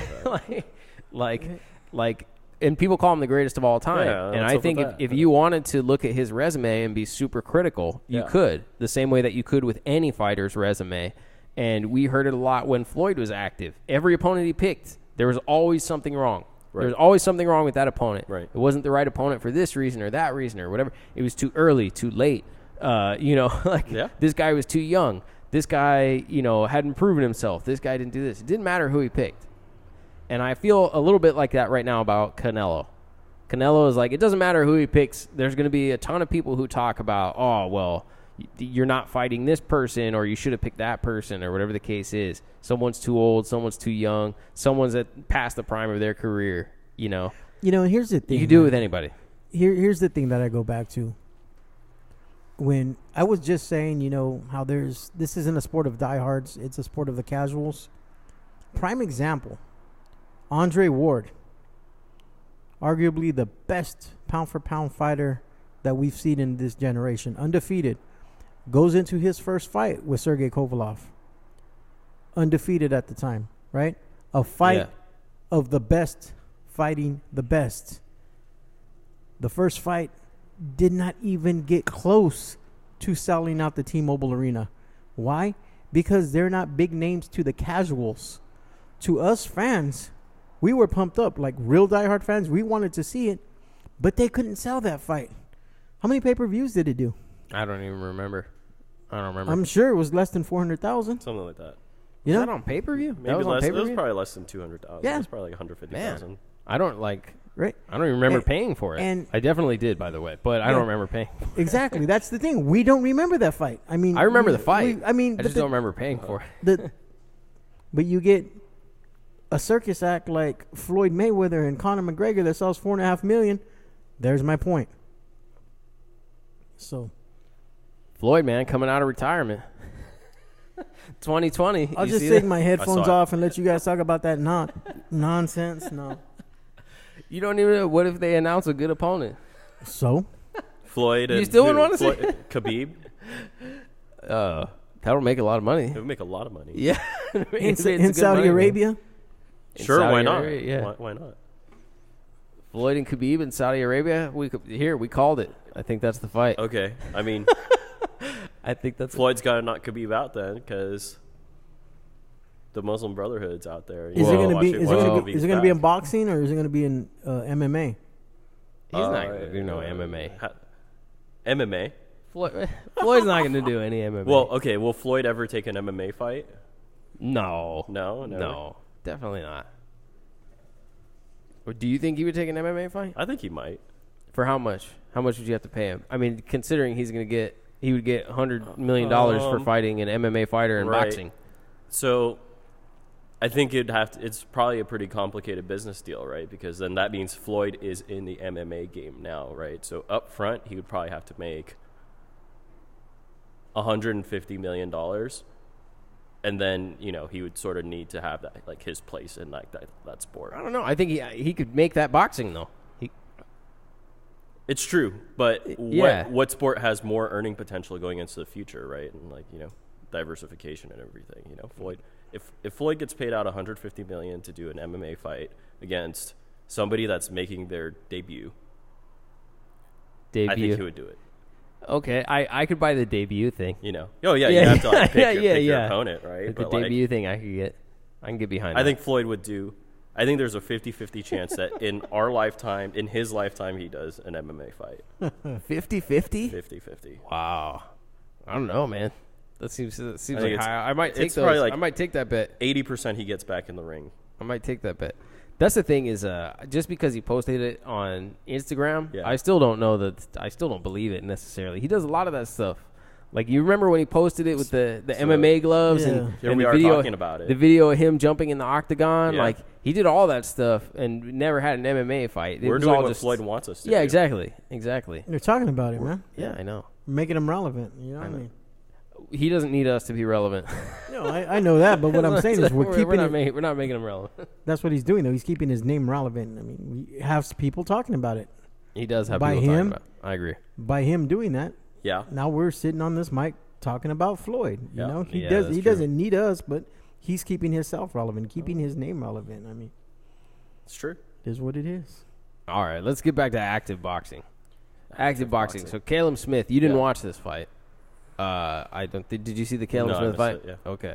like. And people call him the greatest of all time. Yeah, and I think if you wanted to look at his resume and be super critical, you could. The same way that you could with any fighter's resume. And we heard it a lot when Floyd was active. Every opponent he picked, there was always something wrong. Right. There was always something wrong with that opponent. Right. It wasn't the right opponent for this reason or that reason or whatever. It was too early, too late. You know, this guy was too young. This guy, you know, hadn't proven himself. This guy didn't do this. It didn't matter who he picked. And I feel a little bit like that right now about Canelo. Canelo is like, it doesn't matter who he picks. There's going to be a ton of people who talk about, oh, well, you're not fighting this person, or you should have picked that person, or whatever the case is. Someone's too old, someone's too young, someone's past the prime of their career, you know. You know, here's the thing. You can do it with anybody. Here's the thing that I go back to. When I was just saying, you know, how this isn't a sport of diehards, it's a sport of the casuals. Prime example. Andre Ward, arguably the best pound-for-pound fighter that we've seen in this generation, undefeated, goes into his first fight with Sergey Kovalov, undefeated at the time, right? A fight of the best fighting the best. The first fight did not even get close to selling out the T-Mobile Arena. Why? Because they're not big names to the casuals. To us fans, we were pumped up like real diehard fans. We wanted to see it, but they couldn't sell that fight. How many pay-per-views did it do? I don't even remember. I don't remember. I'm sure it was less than 400,000. Something like that. You Is know? that on pay-per-view? Maybe was on less. It was pay-per-view? probably less than 200,000. Yeah. It was probably like 150,000. I don't like. Right? I don't even remember And- paying for it. and- I definitely did, by the way, but I Yeah. don't remember paying. Exactly. That's the thing. We don't remember that fight. I mean, I remember the fight. I mean, I but just don't remember paying for it. But you get a circus act like Floyd Mayweather and Conor McGregor that sells $4.5 million. There's my point. So Floyd, man, coming out of retirement. 2020. I'll You just see take that? my I headphones saw it. off and let you guys talk about that nonsense. No. You don't even know. What if they announce a good opponent? So Floyd You and still wouldn't wanna see Floyd, Khabib. That'll make a lot of money. It would make a lot of money. Yeah. in Saudi Arabia, Sure, Saudi why not? Arabia, yeah. Why not? Floyd and Khabib in Saudi Arabia. We called it. I think that's the fight. Okay, I mean, I think that's Floyd's got to knock Khabib out then, because the Muslim Brotherhood's out there. is it going to be? Watching Is it going to be in Khabib's boxing or is it going to be in MMA? He's not going to do no MMA. MMA. Floyd's not going to do any MMA. Well, okay. Will Floyd ever take an MMA fight? no, No, never? no, definitely not. Or do you think he would take an MMA fight? I think he might. For how much? How much would you have to pay him? I mean, considering he would get $100 million for fighting an MMA fighter in right. boxing. So, I think it's probably a pretty complicated business deal, right? Because then that means Floyd is in the MMA game now, right? So up front, he would probably have to make $150 million, and then he would sort of need to have that like his place in like that sport. I don't know. I think he could make that boxing though. It's true, but Yeah. what sport has more earning potential going into the future, right? And like diversification and everything. Floyd. If Floyd gets paid out $150 million to do an MMA fight against somebody that's making their debut, I think he would do it. Okay, I could buy the debut thing. Oh yeah, you have to like, pick your yeah. opponent, right? The debut thing I can get behind. I think Floyd would do. I think there's a 50-50 chance that in his lifetime, he does an MMA fight. 50-50? 50-50. Wow. I don't know, man. That seems I like think high. I might take it's probably those. like I might take that bet. 80% he gets back in the ring. I might take that bet. That's the thing is, just because he posted it on Instagram, Yeah. I still don't know that. I still don't believe it necessarily. He does a lot of that stuff. Like you remember when he posted it with the MMA gloves and Here and we the are video, talking about it. the video of him jumping in the octagon. Yeah. Like he did all that stuff and never had an MMA fight. It We're was doing all what just, Floyd wants us to Yeah, do. exactly. You're talking about it, man. Yeah, I know. Making them relevant. You know what I mean? He doesn't need us to be relevant. No, I know that, but what I'm saying is we're not keeping we're not making him relevant. That's what he's doing, though. He's keeping his name relevant. I mean, we have people talking about it. He does have By people talking him? about it. I agree. By him doing that, Yeah. now we're sitting on this mic talking about Floyd. Yeah. You know, he Yeah, does. that's He true. doesn't need us, but he's keeping himself relevant, keeping his name relevant. I mean, It's true. it is what it is. All right, let's get back to active boxing. Active boxing. boxing. So Callum Smith, you didn't Yeah. watch this fight. I don't. Did you see the Callum No, I Smith missed fight? it, yeah. Okay.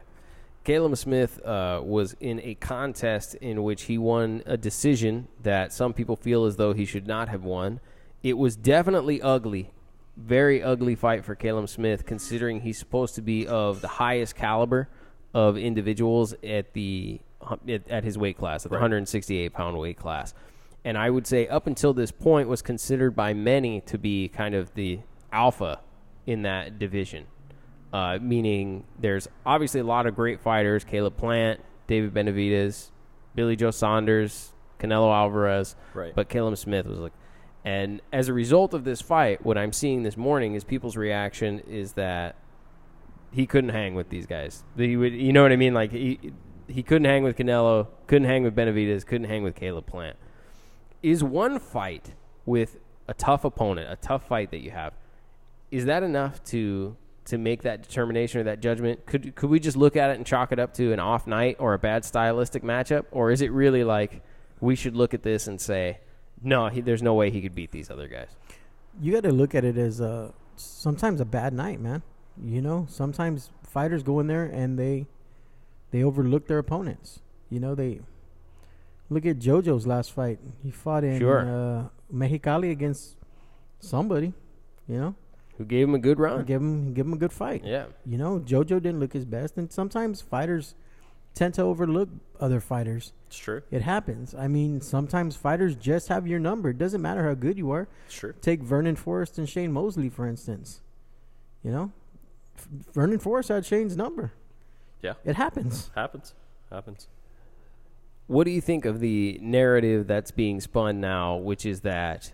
Callum Smith was in a contest in which he won a decision that some people feel as though he should not have won. It was definitely ugly. Very ugly fight for Callum Smith, considering he's supposed to be of the highest caliber of individuals at his weight class, at the 168-pound weight class. And I would say up until this point was considered by many to be kind of the alpha in that division. Meaning there's obviously a lot of great fighters, Caleb Plant, David Benavidez, Billy Joe Saunders, Canelo Alvarez, Right. but Callum Smith was like, and as a result of this fight, what I'm seeing this morning is people's reaction is that he couldn't hang with these guys. He would, you know what I mean? Like he couldn't hang with Canelo, couldn't hang with Benavidez, couldn't hang with Caleb Plant. Is one fight with a tough opponent, a tough fight that you have, is that enough to make that determination or that judgment? Could we just look at it and chalk it up to an off night or a bad stylistic matchup? Or is it really like we should look at this and say, no, there's no way he could beat these other guys. You got to look at it as sometimes a bad night, man. You know, sometimes fighters go in there and they overlook their opponents. You know, they look at JoJo's last fight. He fought in Mexicali against somebody, you know, who gave him a good round. Give him a good fight. Yeah. You know, JoJo didn't look his best, and sometimes fighters tend to overlook other fighters. It's true. It happens. I mean, sometimes fighters just have your number. It doesn't matter how good you are. It's true. Take Vernon Forrest and Shane Mosley, for instance. You know, Vernon Forrest had Shane's number. Yeah. It happens. Happens. What do you think of the narrative that's being spun now, which is that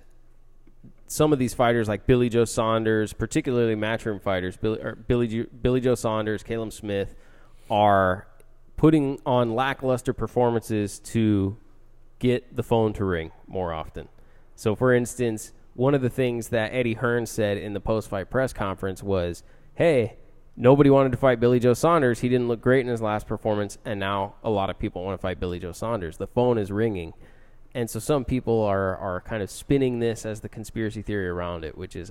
some of these fighters like Billy Joe Saunders, particularly matchroom fighters, Billy Joe Saunders, Callum Smith, are putting on lackluster performances to get the phone to ring more often? So, for instance, one of the things that Eddie Hearn said in the post-fight press conference was, hey, nobody wanted to fight Billy Joe Saunders. He didn't look great in his last performance, and now a lot of people want to fight Billy Joe Saunders. The phone is ringing. And so some people are kind of spinning this as the conspiracy theory around it, which is,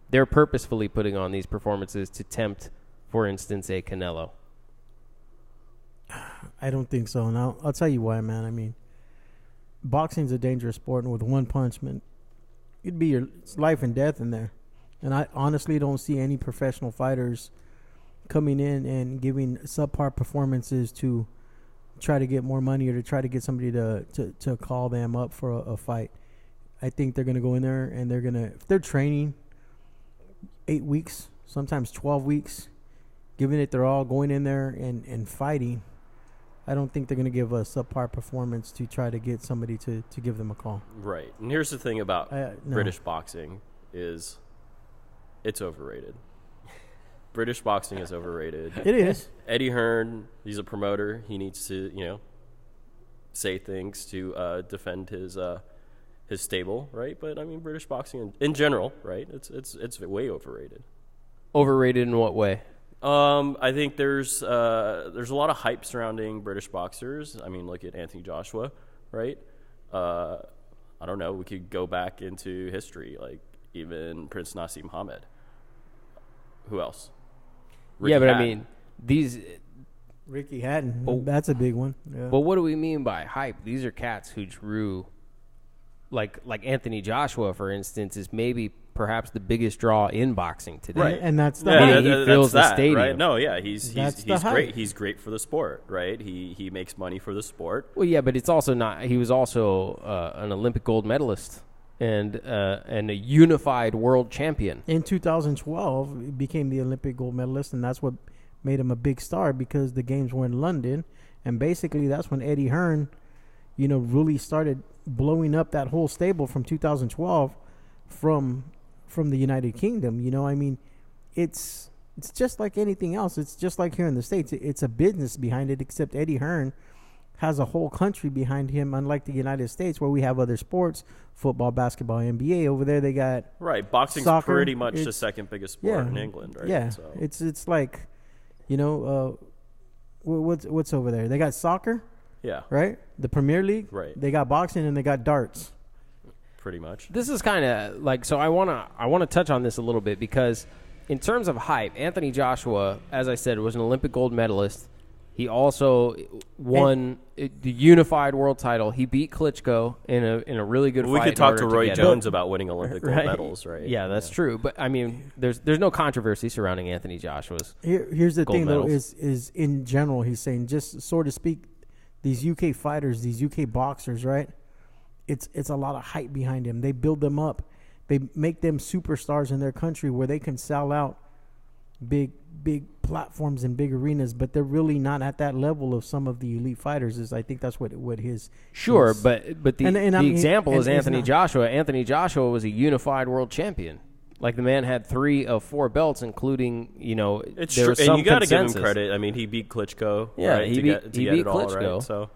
they're purposefully putting on these performances to tempt, for instance, a Canelo. I don't think so. Now, I'll tell you why, man. I mean, boxing's a dangerous sport, and with one punch, man, it'd be it's life and death in there. And I honestly don't see any professional fighters coming in and giving subpar performances to try to get more money or to try to get somebody to call them up for a fight. I think they're going to go in there and they're going to, if they're training 8 weeks, sometimes 12 weeks, giving it their all, going in there and fighting, I don't think they're going to give a subpar performance to try to get somebody to give them a call. Right. And here's the thing about British boxing is it's overrated. British boxing is overrated. It is. Eddie Hearn, he's a promoter. He needs to, say things to defend his stable, right? But I mean, British boxing in general, right? It's way overrated. Overrated in what way? I think there's a lot of hype surrounding British boxers. I mean, look at Anthony Joshua, right? I don't know. We could go back into history, like even Prince Nassim Muhammad. Who else? Ricky But Hatton. I mean, these. Ricky Hatton, that's a big one. Yeah. But what do we mean by hype? These are cats who drew, like Anthony Joshua, for instance, is maybe perhaps the biggest draw in boxing today. Right, and that's the hype. hype. He fills the stadium. Right? No, yeah, he's the hype. great. He's great for the sport, right? He makes money for the sport. Well, yeah, but it's also not. He was also an Olympic gold medalist and a unified world champion. In 2012, he became the Olympic gold medalist, and that's what made him a big star because the games were in London, and basically that's when Eddie Hearn, really started blowing up that whole stable from 2012 from the United Kingdom. I mean, it's just like anything else. It's just like here in the States. It's a business behind it, except Eddie Hearn has a whole country behind him, unlike the United States where we have other sports, football, basketball, NBA. Over there they got right. Boxing's soccer. pretty much the second biggest sport in England, right? Yeah, so. it's like, what's over there? They got soccer, yeah, right? The Premier League, right? They got boxing and they got darts. Pretty much. This is kind of like, so I want to touch on this a little bit because in terms of hype, Anthony Joshua, as I said, was an Olympic gold medalist. He also won the unified world title. He beat Klitschko in a really good fight. We could talk to Roy Jones about winning Olympic gold medals, right? Yeah, that's true. But I mean, there's no controversy surrounding Anthony Joshua's. Here's the thing, medals. though, is in general, he's saying, just so to speak, these UK fighters, these UK boxers, right? It's a lot of hype behind them. They build them up. They make them superstars in their country where they can sell out big platforms and big arenas, but they're really not at that level of some of the elite fighters. I think that's what his but the example is Anthony Joshua. Anthony Joshua was a unified world champion. Like the man had 3 of 4 belts, including it's there true, was some and you got to give him consensus. credit. I mean, he beat Klitschko. Yeah, right, he beat Klitschko. Right? So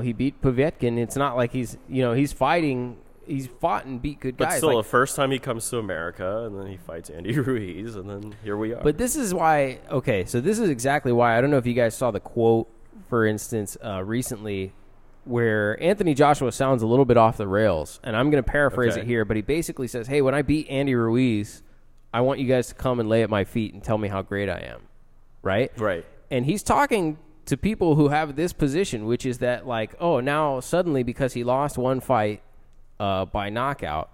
he beat Povetkin. It's not like he's fighting. He's fought and beat good guys. But still, the first time he comes to America, and then he fights Andy Ruiz, and then here we are. But this is why, so this is exactly why, I don't know if you guys saw the quote, for instance, recently where Anthony Joshua sounds a little bit off the rails, and I'm going to paraphrase it here, but he basically says, hey, when I beat Andy Ruiz, I want you guys to come and lay at my feet and tell me how great I am, right? Right. And he's talking to people who have this position, which is that, like, oh, now suddenly because he lost one fight by knockout,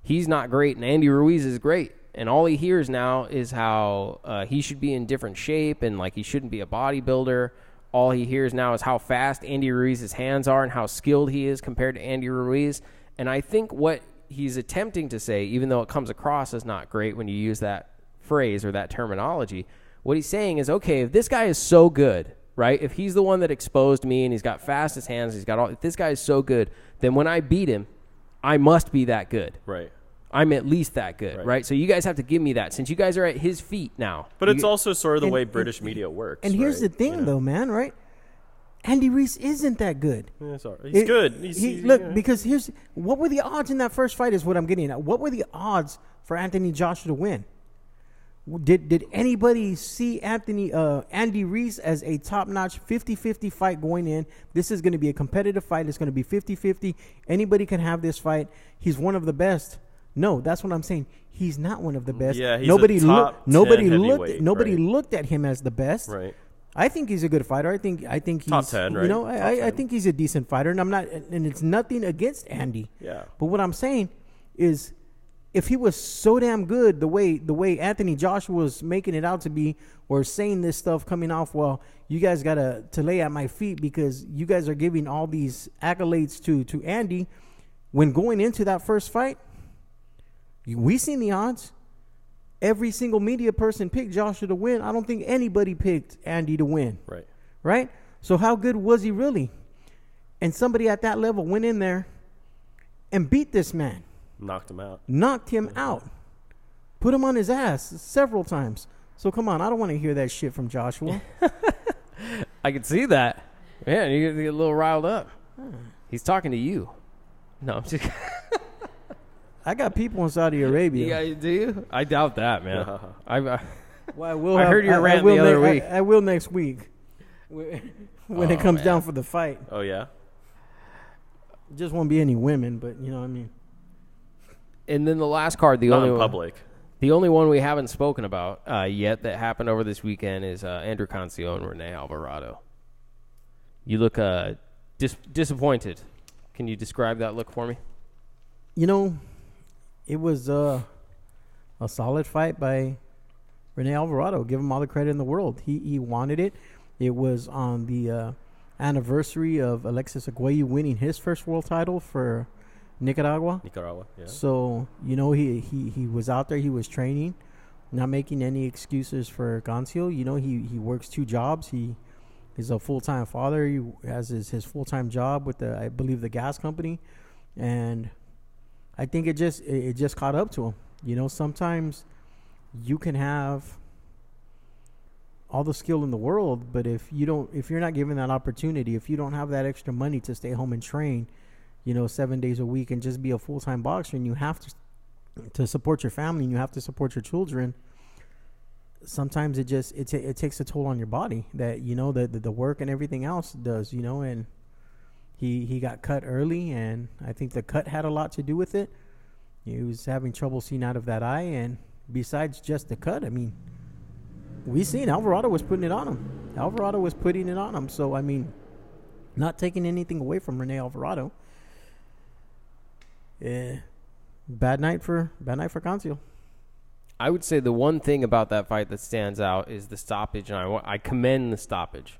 he's not great, and Andy Ruiz is great. And all he hears now is how he should be in different shape and, like, he shouldn't be a bodybuilder. All he hears now is how fast Andy Ruiz's hands are and how skilled he is compared to Andy Ruiz. And I think what he's attempting to say, even though it comes across as not great when you use that phrase or that terminology, what he's saying is, okay, if this guy is so good, right, if he's the one that exposed me and he's got fastest hands, if this guy is so good, then when I beat him, I must be that good. Right. I'm at least that good, right? So you guys have to give me that since you guys are at his feet now. But it's also sort of the way British media works. And here's the thing, though, man, right? Andy Ruiz isn't that good. Yeah, sorry. He's good. Look, because what were the odds in that first fight is what I'm getting at. What were the odds for Anthony Joshua to win? Did anybody see Andy Ruiz as a top-notch 50-50 fight going in? This is going to be a competitive fight. It's going to be 50-50. Anybody can have this fight. He's one of the best. No, that's what I'm saying. He's not one of the best. Yeah, he's nobody looked at him as the best. Right. I think he's a good fighter. I think he's top 10, right? You know, I think he's a decent fighter, and it's nothing against Andy. Yeah. But what I'm saying is, if he was so damn good, the way Anthony Joshua was making it out to be, or saying this stuff coming off, well, you guys got to lay at my feet because you guys are giving all these accolades to Andy. When going into that first fight, we seen the odds. Every single media person picked Joshua to win. I don't think anybody picked Andy to win. Right. Right? So how good was he really? And somebody at that level went in there and beat this man. Knocked him out. Put him on his ass several times. So come on, I don't want to hear that shit from Joshua. I can see that. Man, you get a little riled up. He's talking to you. No, I'm just I got people in Saudi Arabia. Yeah, do you? I doubt that, man. Well, I heard your rant the other week. I will next week when it comes down for the fight. Oh, yeah? Just won't be any women, but you know what I mean. And then the last card, the only one we haven't spoken about yet that happened over this weekend is Andrew Cancio and Rene Alvarado. You look disappointed. Can you describe that look for me? You know, it was a solid fight by Rene Alvarado. Give him all the credit in the world. He wanted it. It was on the anniversary of Alexis Aguayo winning his first world title for Nicaragua, yeah. So, you know, he was out there. He was training, not making any excuses for Cancio. You know, he works 2 jobs. He is a full-time father. He has his full-time job with I believe the gas company, and I think it just caught up to him. You know, sometimes you can have all the skill in the world, but if you're not given that opportunity, if you don't have that extra money to stay home and train, you know, 7 days a week and just be a full-time boxer, and you have to support your family and you have to support your children, sometimes it takes a toll on your body that, you know, the work and everything else does, you know. And he got cut early, and I think the cut had a lot to do with it. He was having trouble seeing out of that eye, and besides just the cut, I mean, we seen Alvarado was putting it on him. So, I mean, not taking anything away from Rene Alvarado. Bad night for Cancio. I would say the one thing about that fight that stands out is the stoppage, and I commend the stoppage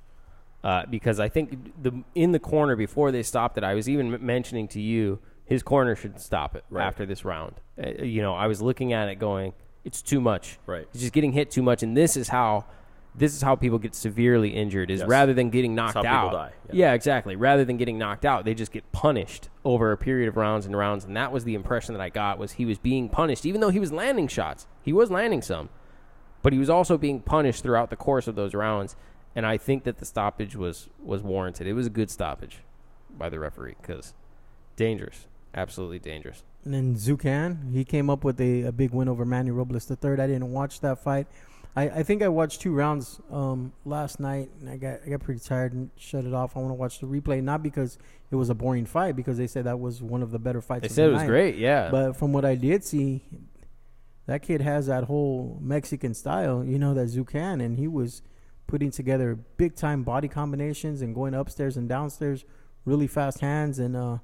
because I think in the corner before they stopped it, I was even mentioning to you his corner should stop it after this round. You know, I was looking at it going, it's too much. Right, he's just getting hit too much, and this is how people get severely injured is rather than getting knocked out. People die. Yeah, exactly. Rather than getting knocked out, they just get punished over a period of rounds and rounds. And that was the impression that I got, was he was being punished. Even though he was landing shots, he was landing some, but he was also being punished throughout the course of those rounds. And I think that the stoppage was warranted. It was a good stoppage by the referee because dangerous, absolutely dangerous. And then Zucan, he came up with a big win over Manny Robles III. I didn't watch that fight. I think I watched 2 rounds last night, and I got pretty tired and shut it off. I want to watch the replay, not because it was a boring fight, because they said that was one of the better fights. They of said the it was night. great, yeah. But from what I did see, that kid has that whole Mexican style, that Zucan, and he was putting together big time body combinations and going upstairs and downstairs, really fast hands, and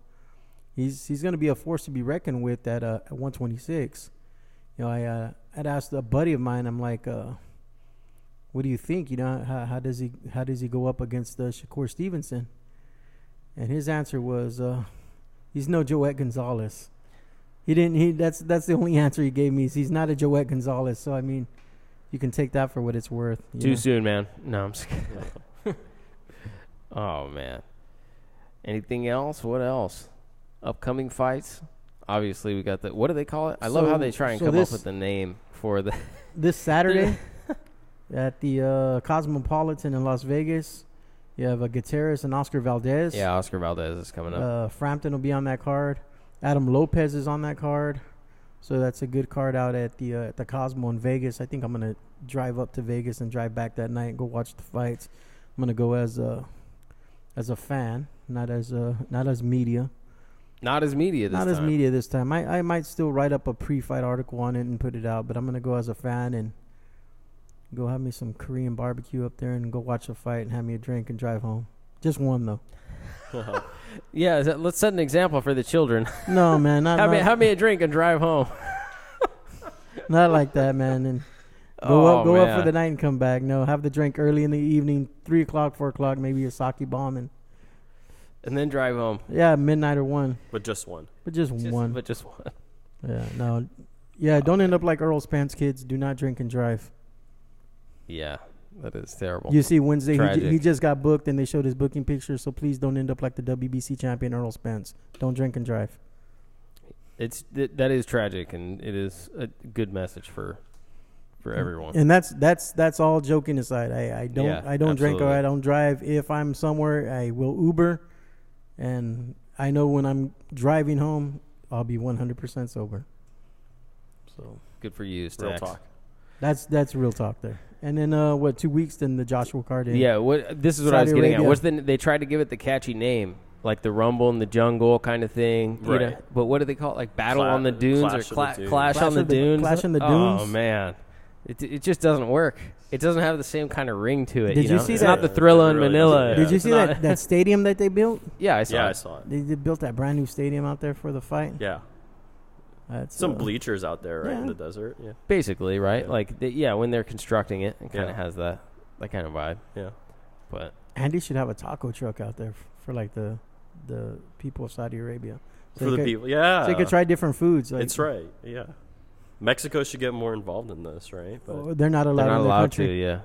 he's going to be a force to be reckoned with at 126. I'd asked a buddy of mine, I'm like, what do you think? How does he go up against Shakur Stevenson? And his answer was, he's no Joet Gonzalez. That's the only answer he gave me. Is he's not a Joet Gonzalez. So I mean, you can take that for what it's worth. Too soon, man. No, I'm just kidding. Oh man. Anything else? What else? Upcoming fights? Obviously, we got the. What do they call it? I love how they try and come up with the name for the. This Saturday at the Cosmopolitan in Las Vegas, you have Gutierrez and Oscar Valdez. Yeah, Oscar Valdez is coming up. Frampton will be on that card. Adam Lopez is on that card. So that's a good card out at the Cosmo in Vegas. I think I'm gonna drive up to Vegas and drive back that night and go watch the fights. I'm gonna go as a fan, not as media. Not as media this time. Not as media this time. I might still write up a pre-fight article on it and put it out, but I'm gonna go as a fan and go have me some Korean barbecue up there and go watch a fight and have me a drink and drive home. Just one though. Yeah, let's set an example for the children. No, man. Have me a drink and drive home. Not like that, man. And go up for the night and come back. No, have the drink early in the evening, 3 o'clock, 4 o'clock, maybe a sake bomb, and then drive home. Yeah, midnight or 1. But just one. But just one. Yeah, no. Yeah, don't end up like Earl Spence, kids. Do not drink and drive. Yeah, that is terrible. You see, Wednesday, he just got booked, and they showed his booking picture, so please don't end up like the WBC champion Earl Spence. Don't drink and drive. That is tragic, and it is a good message for everyone. And that's all joking aside. I don't drink or I don't drive. If I'm somewhere, I will Uber, and I know when I'm driving home, I'll be 100% sober. So good for you, Stacks. Real talk. That's real talk there. And then 2 weeks? Then the Joshua card in. Yeah, this is what I was getting at. They tried to give it the catchy name, like the Rumble in the Jungle kind of thing. Right. But what do they call it? Like Battle on the Dunes or Clash on the Dunes? Clash on the Dunes. Oh man, it just doesn't work. It doesn't have the same kind of ring to it. Did you see it's that? not the Thrilla in Manila. Yeah. Did you see that stadium that they built? Yeah, I saw it. They built that brand new stadium out there for the fight. Yeah. That's some bleachers out there, right, in the desert. Yeah. Basically, right? Yeah. Like, when they're constructing it, it kind of has that kind of vibe. Yeah. But Andy should have a taco truck out there for like the people of Saudi Arabia. So for the people, yeah. So they could try different foods. It's right, yeah. Mexico should get more involved in this, right? But they're not allowed. They're not allowed to, yeah.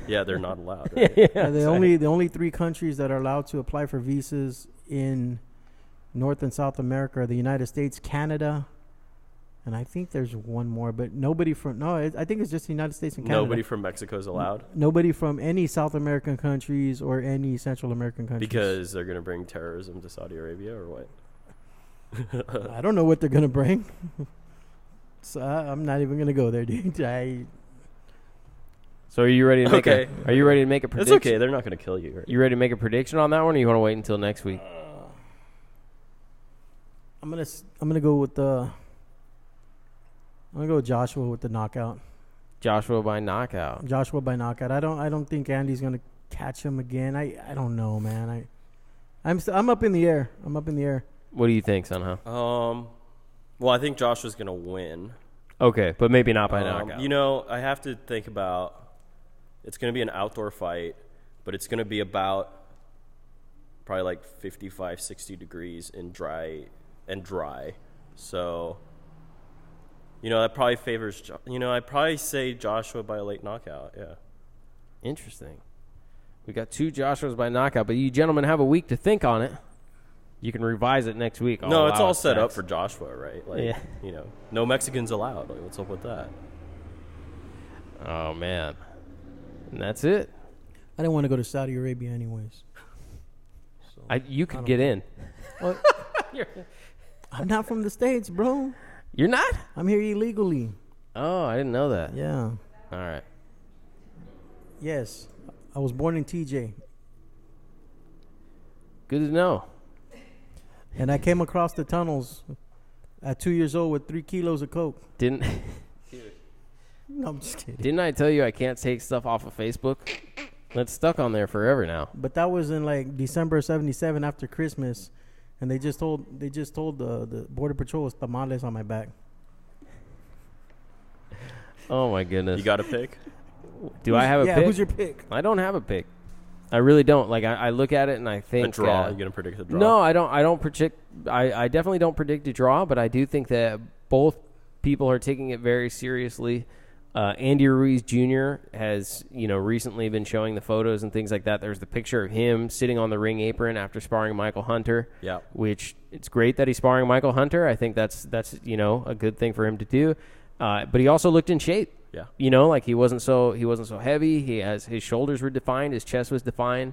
Yeah, they're not allowed. Right? The only 3 countries that are allowed to apply for visas in North and South America are the United States, Canada, and I think there's one more, but nobody from. No, I think it's just the United States and Canada. Nobody from Mexico is allowed. Nobody from any South American countries or any Central American countries. Because they're going to bring terrorism to Saudi Arabia, or what? I don't know what they're going to bring. So I'm not even going to go there, dude. So are you ready to make a prediction? It's okay. They're not going to kill you. Right? You ready to make a prediction on that one, or you want to wait until next week? I'm gonna go with Joshua with the knockout. Joshua by knockout. I don't think Andy's gonna catch him again. I don't know, man. I'm up in the air. What do you think, Sunha? Well, I think Joshua's gonna win. Okay, but maybe not by knockout. I have to think about. It's gonna be an outdoor fight, but it's gonna be about probably like 55, 60 degrees in dry. So, that probably favors. I'd probably say Joshua by a late knockout. Yeah. Interesting. We got 2 Joshuas by knockout, but you gentlemen have a week to think on it. You can revise it next week. No, it's all set up for Joshua, right? Like, no Mexicans allowed. Like, what's up with that? Oh man, and that's it. I didn't want to go to Saudi Arabia anyways. So you could get in. Well, I'm not from the States, bro. You're not? I'm here illegally. Oh, I didn't know that. Yeah. All right. Yes. I was born in TJ. Good to know. And I came across the tunnels at 2 years old with 3 kilos of coke. Didn't No, I'm just kidding. Didn't I tell you I can't take stuff off of Facebook? That's stuck on there forever now. But that was in like December of '77 after Christmas, and they just told the Border Patrol was tamales on my back. Oh my goodness. You got a pick? Do I have a pick? Who's your pick? I don't have a pick. I really don't. Like I look at it and I think A draw. You gonna predict a draw? No, I don't predict. I definitely don't predict a draw, but I do think that both people are taking it very seriously. Andy Ruiz Jr. has, recently been showing the photos and things like that. There's the picture of him sitting on the ring apron after sparring Michael Hunter. Yeah. Which it's great that he's sparring Michael Hunter. I think that's a good thing for him to do. But he also looked in shape. Yeah. Like he wasn't so heavy. His shoulders were defined, his chest was defined.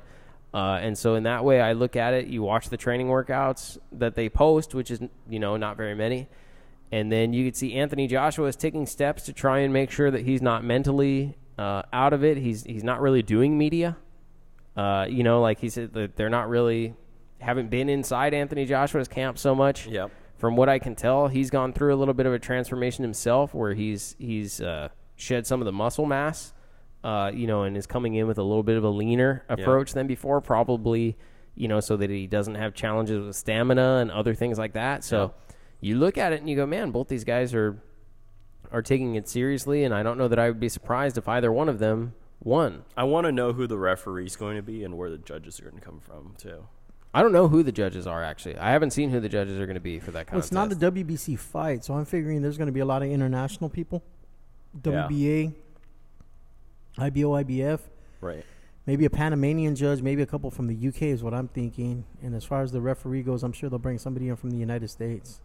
And so in that way, I look at it. You watch the training workouts that they post, which is not very many. And then you could see Anthony Joshua is taking steps to try and make sure that he's not mentally out of it. He's not really doing media. Like he said, that they're not really haven't been inside Anthony Joshua's camp so much. Yep. From what I can tell, he's gone through a little bit of a transformation himself, where he's shed some of the muscle mass, and is coming in with a little bit of a leaner approach than before, probably, so that he doesn't have challenges with stamina and other things like that. So. You look at it and you go, man, both these guys are taking it seriously, and I don't know that I would be surprised if either one of them won. I want to know who the referee's going to be and where the judges are going to come from, too. I don't know who the judges are, actually. I haven't seen who the judges are going to be for that contest. It's not the WBC fight, so I'm figuring there's going to be a lot of international people. WBA, IBO, IBF. Right. Maybe a Panamanian judge, maybe a couple from the UK is what I'm thinking. And as far as the referee goes, I'm sure they'll bring somebody in from the United States.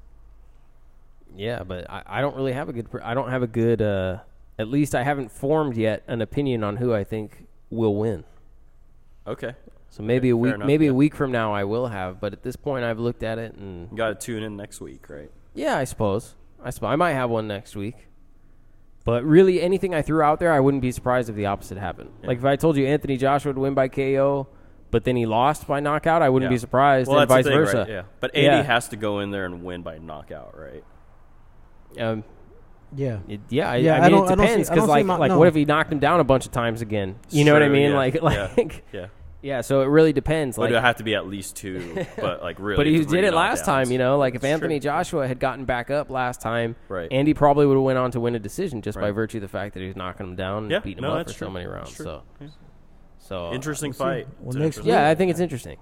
Yeah, but I don't really have a good. I don't have a good. At least I haven't formed yet an opinion on who I think will win. Okay. So maybe a week. Enough, maybe a week from now I will have. But at this point, I've looked at it and. You got to tune in next week, right? Yeah, I suppose. I might have one next week. But really, anything I threw out there, I wouldn't be surprised if the opposite happened. Yeah. Like if I told you Anthony Joshua would win by KO, but then he lost by knockout, I wouldn't be surprised. Well, and that's vice the thing, versa. Right? Yeah. But Andy has to go in there and win by knockout, right? Yeah. I mean, it depends because what if he knocked him down a bunch of times again? You know what I mean? Yeah. Yeah. So it really depends. But it would have to be at least 2, but really. But he did it last time. Like if Anthony Joshua had gotten back up last time, right. Andy probably would have went on to win a decision just by virtue of the fact that he was knocking him down and beating him up for so many rounds. So interesting fight. I think it's interesting.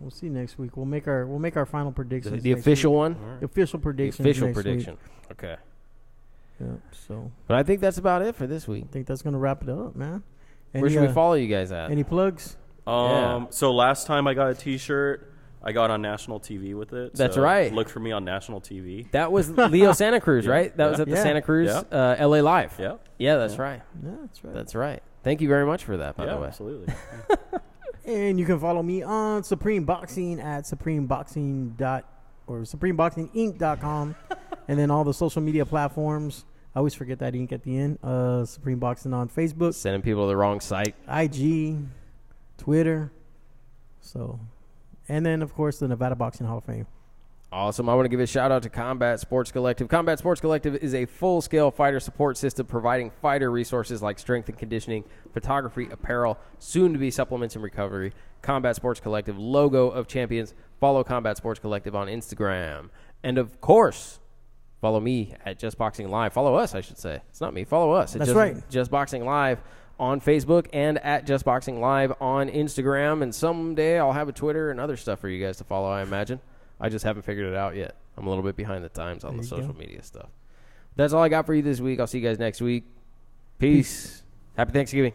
We'll see next week. We'll make our final predictions. The official one. The official prediction. Prediction. Okay. Yeah. So. But I think that's about it for this week. I think that's gonna wrap it up, man. Where should we follow you guys at? Any plugs? So last time I got a T-shirt, I got on national TV with it. That's right. Look for me on national TV. That was Leo Santa Cruz, right? That was at the Santa Cruz LA Live. Yeah. Yeah, that's right. Yeah, that's right. That's right. Thank you very much for that, by the way. Absolutely. And you can follow me on Supreme Boxing at supremeboxinginc.com, and then all the social media platforms. I always forget that ink at the end. Supreme Boxing on Facebook. Sending people to the wrong site. IG, Twitter. And then, of course, the Nevada Boxing Hall of Fame. Awesome. I want to give a shout-out to Combat Sports Collective. Combat Sports Collective is a full-scale fighter support system providing fighter resources like strength and conditioning, photography, apparel, soon-to-be supplements and recovery. Combat Sports Collective, logo of champions. Follow Combat Sports Collective on Instagram. And, of course, follow me at Just Boxing Live. Follow us, I should say. It's not me. Follow us. That's right. Just Boxing Live on Facebook and at Just Boxing Live on Instagram. And someday I'll have a Twitter and other stuff for you guys to follow, I imagine. I just haven't figured it out yet. I'm a little bit behind the times on the social media stuff. That's all I got for you this week. I'll see you guys next week. Peace. Happy Thanksgiving.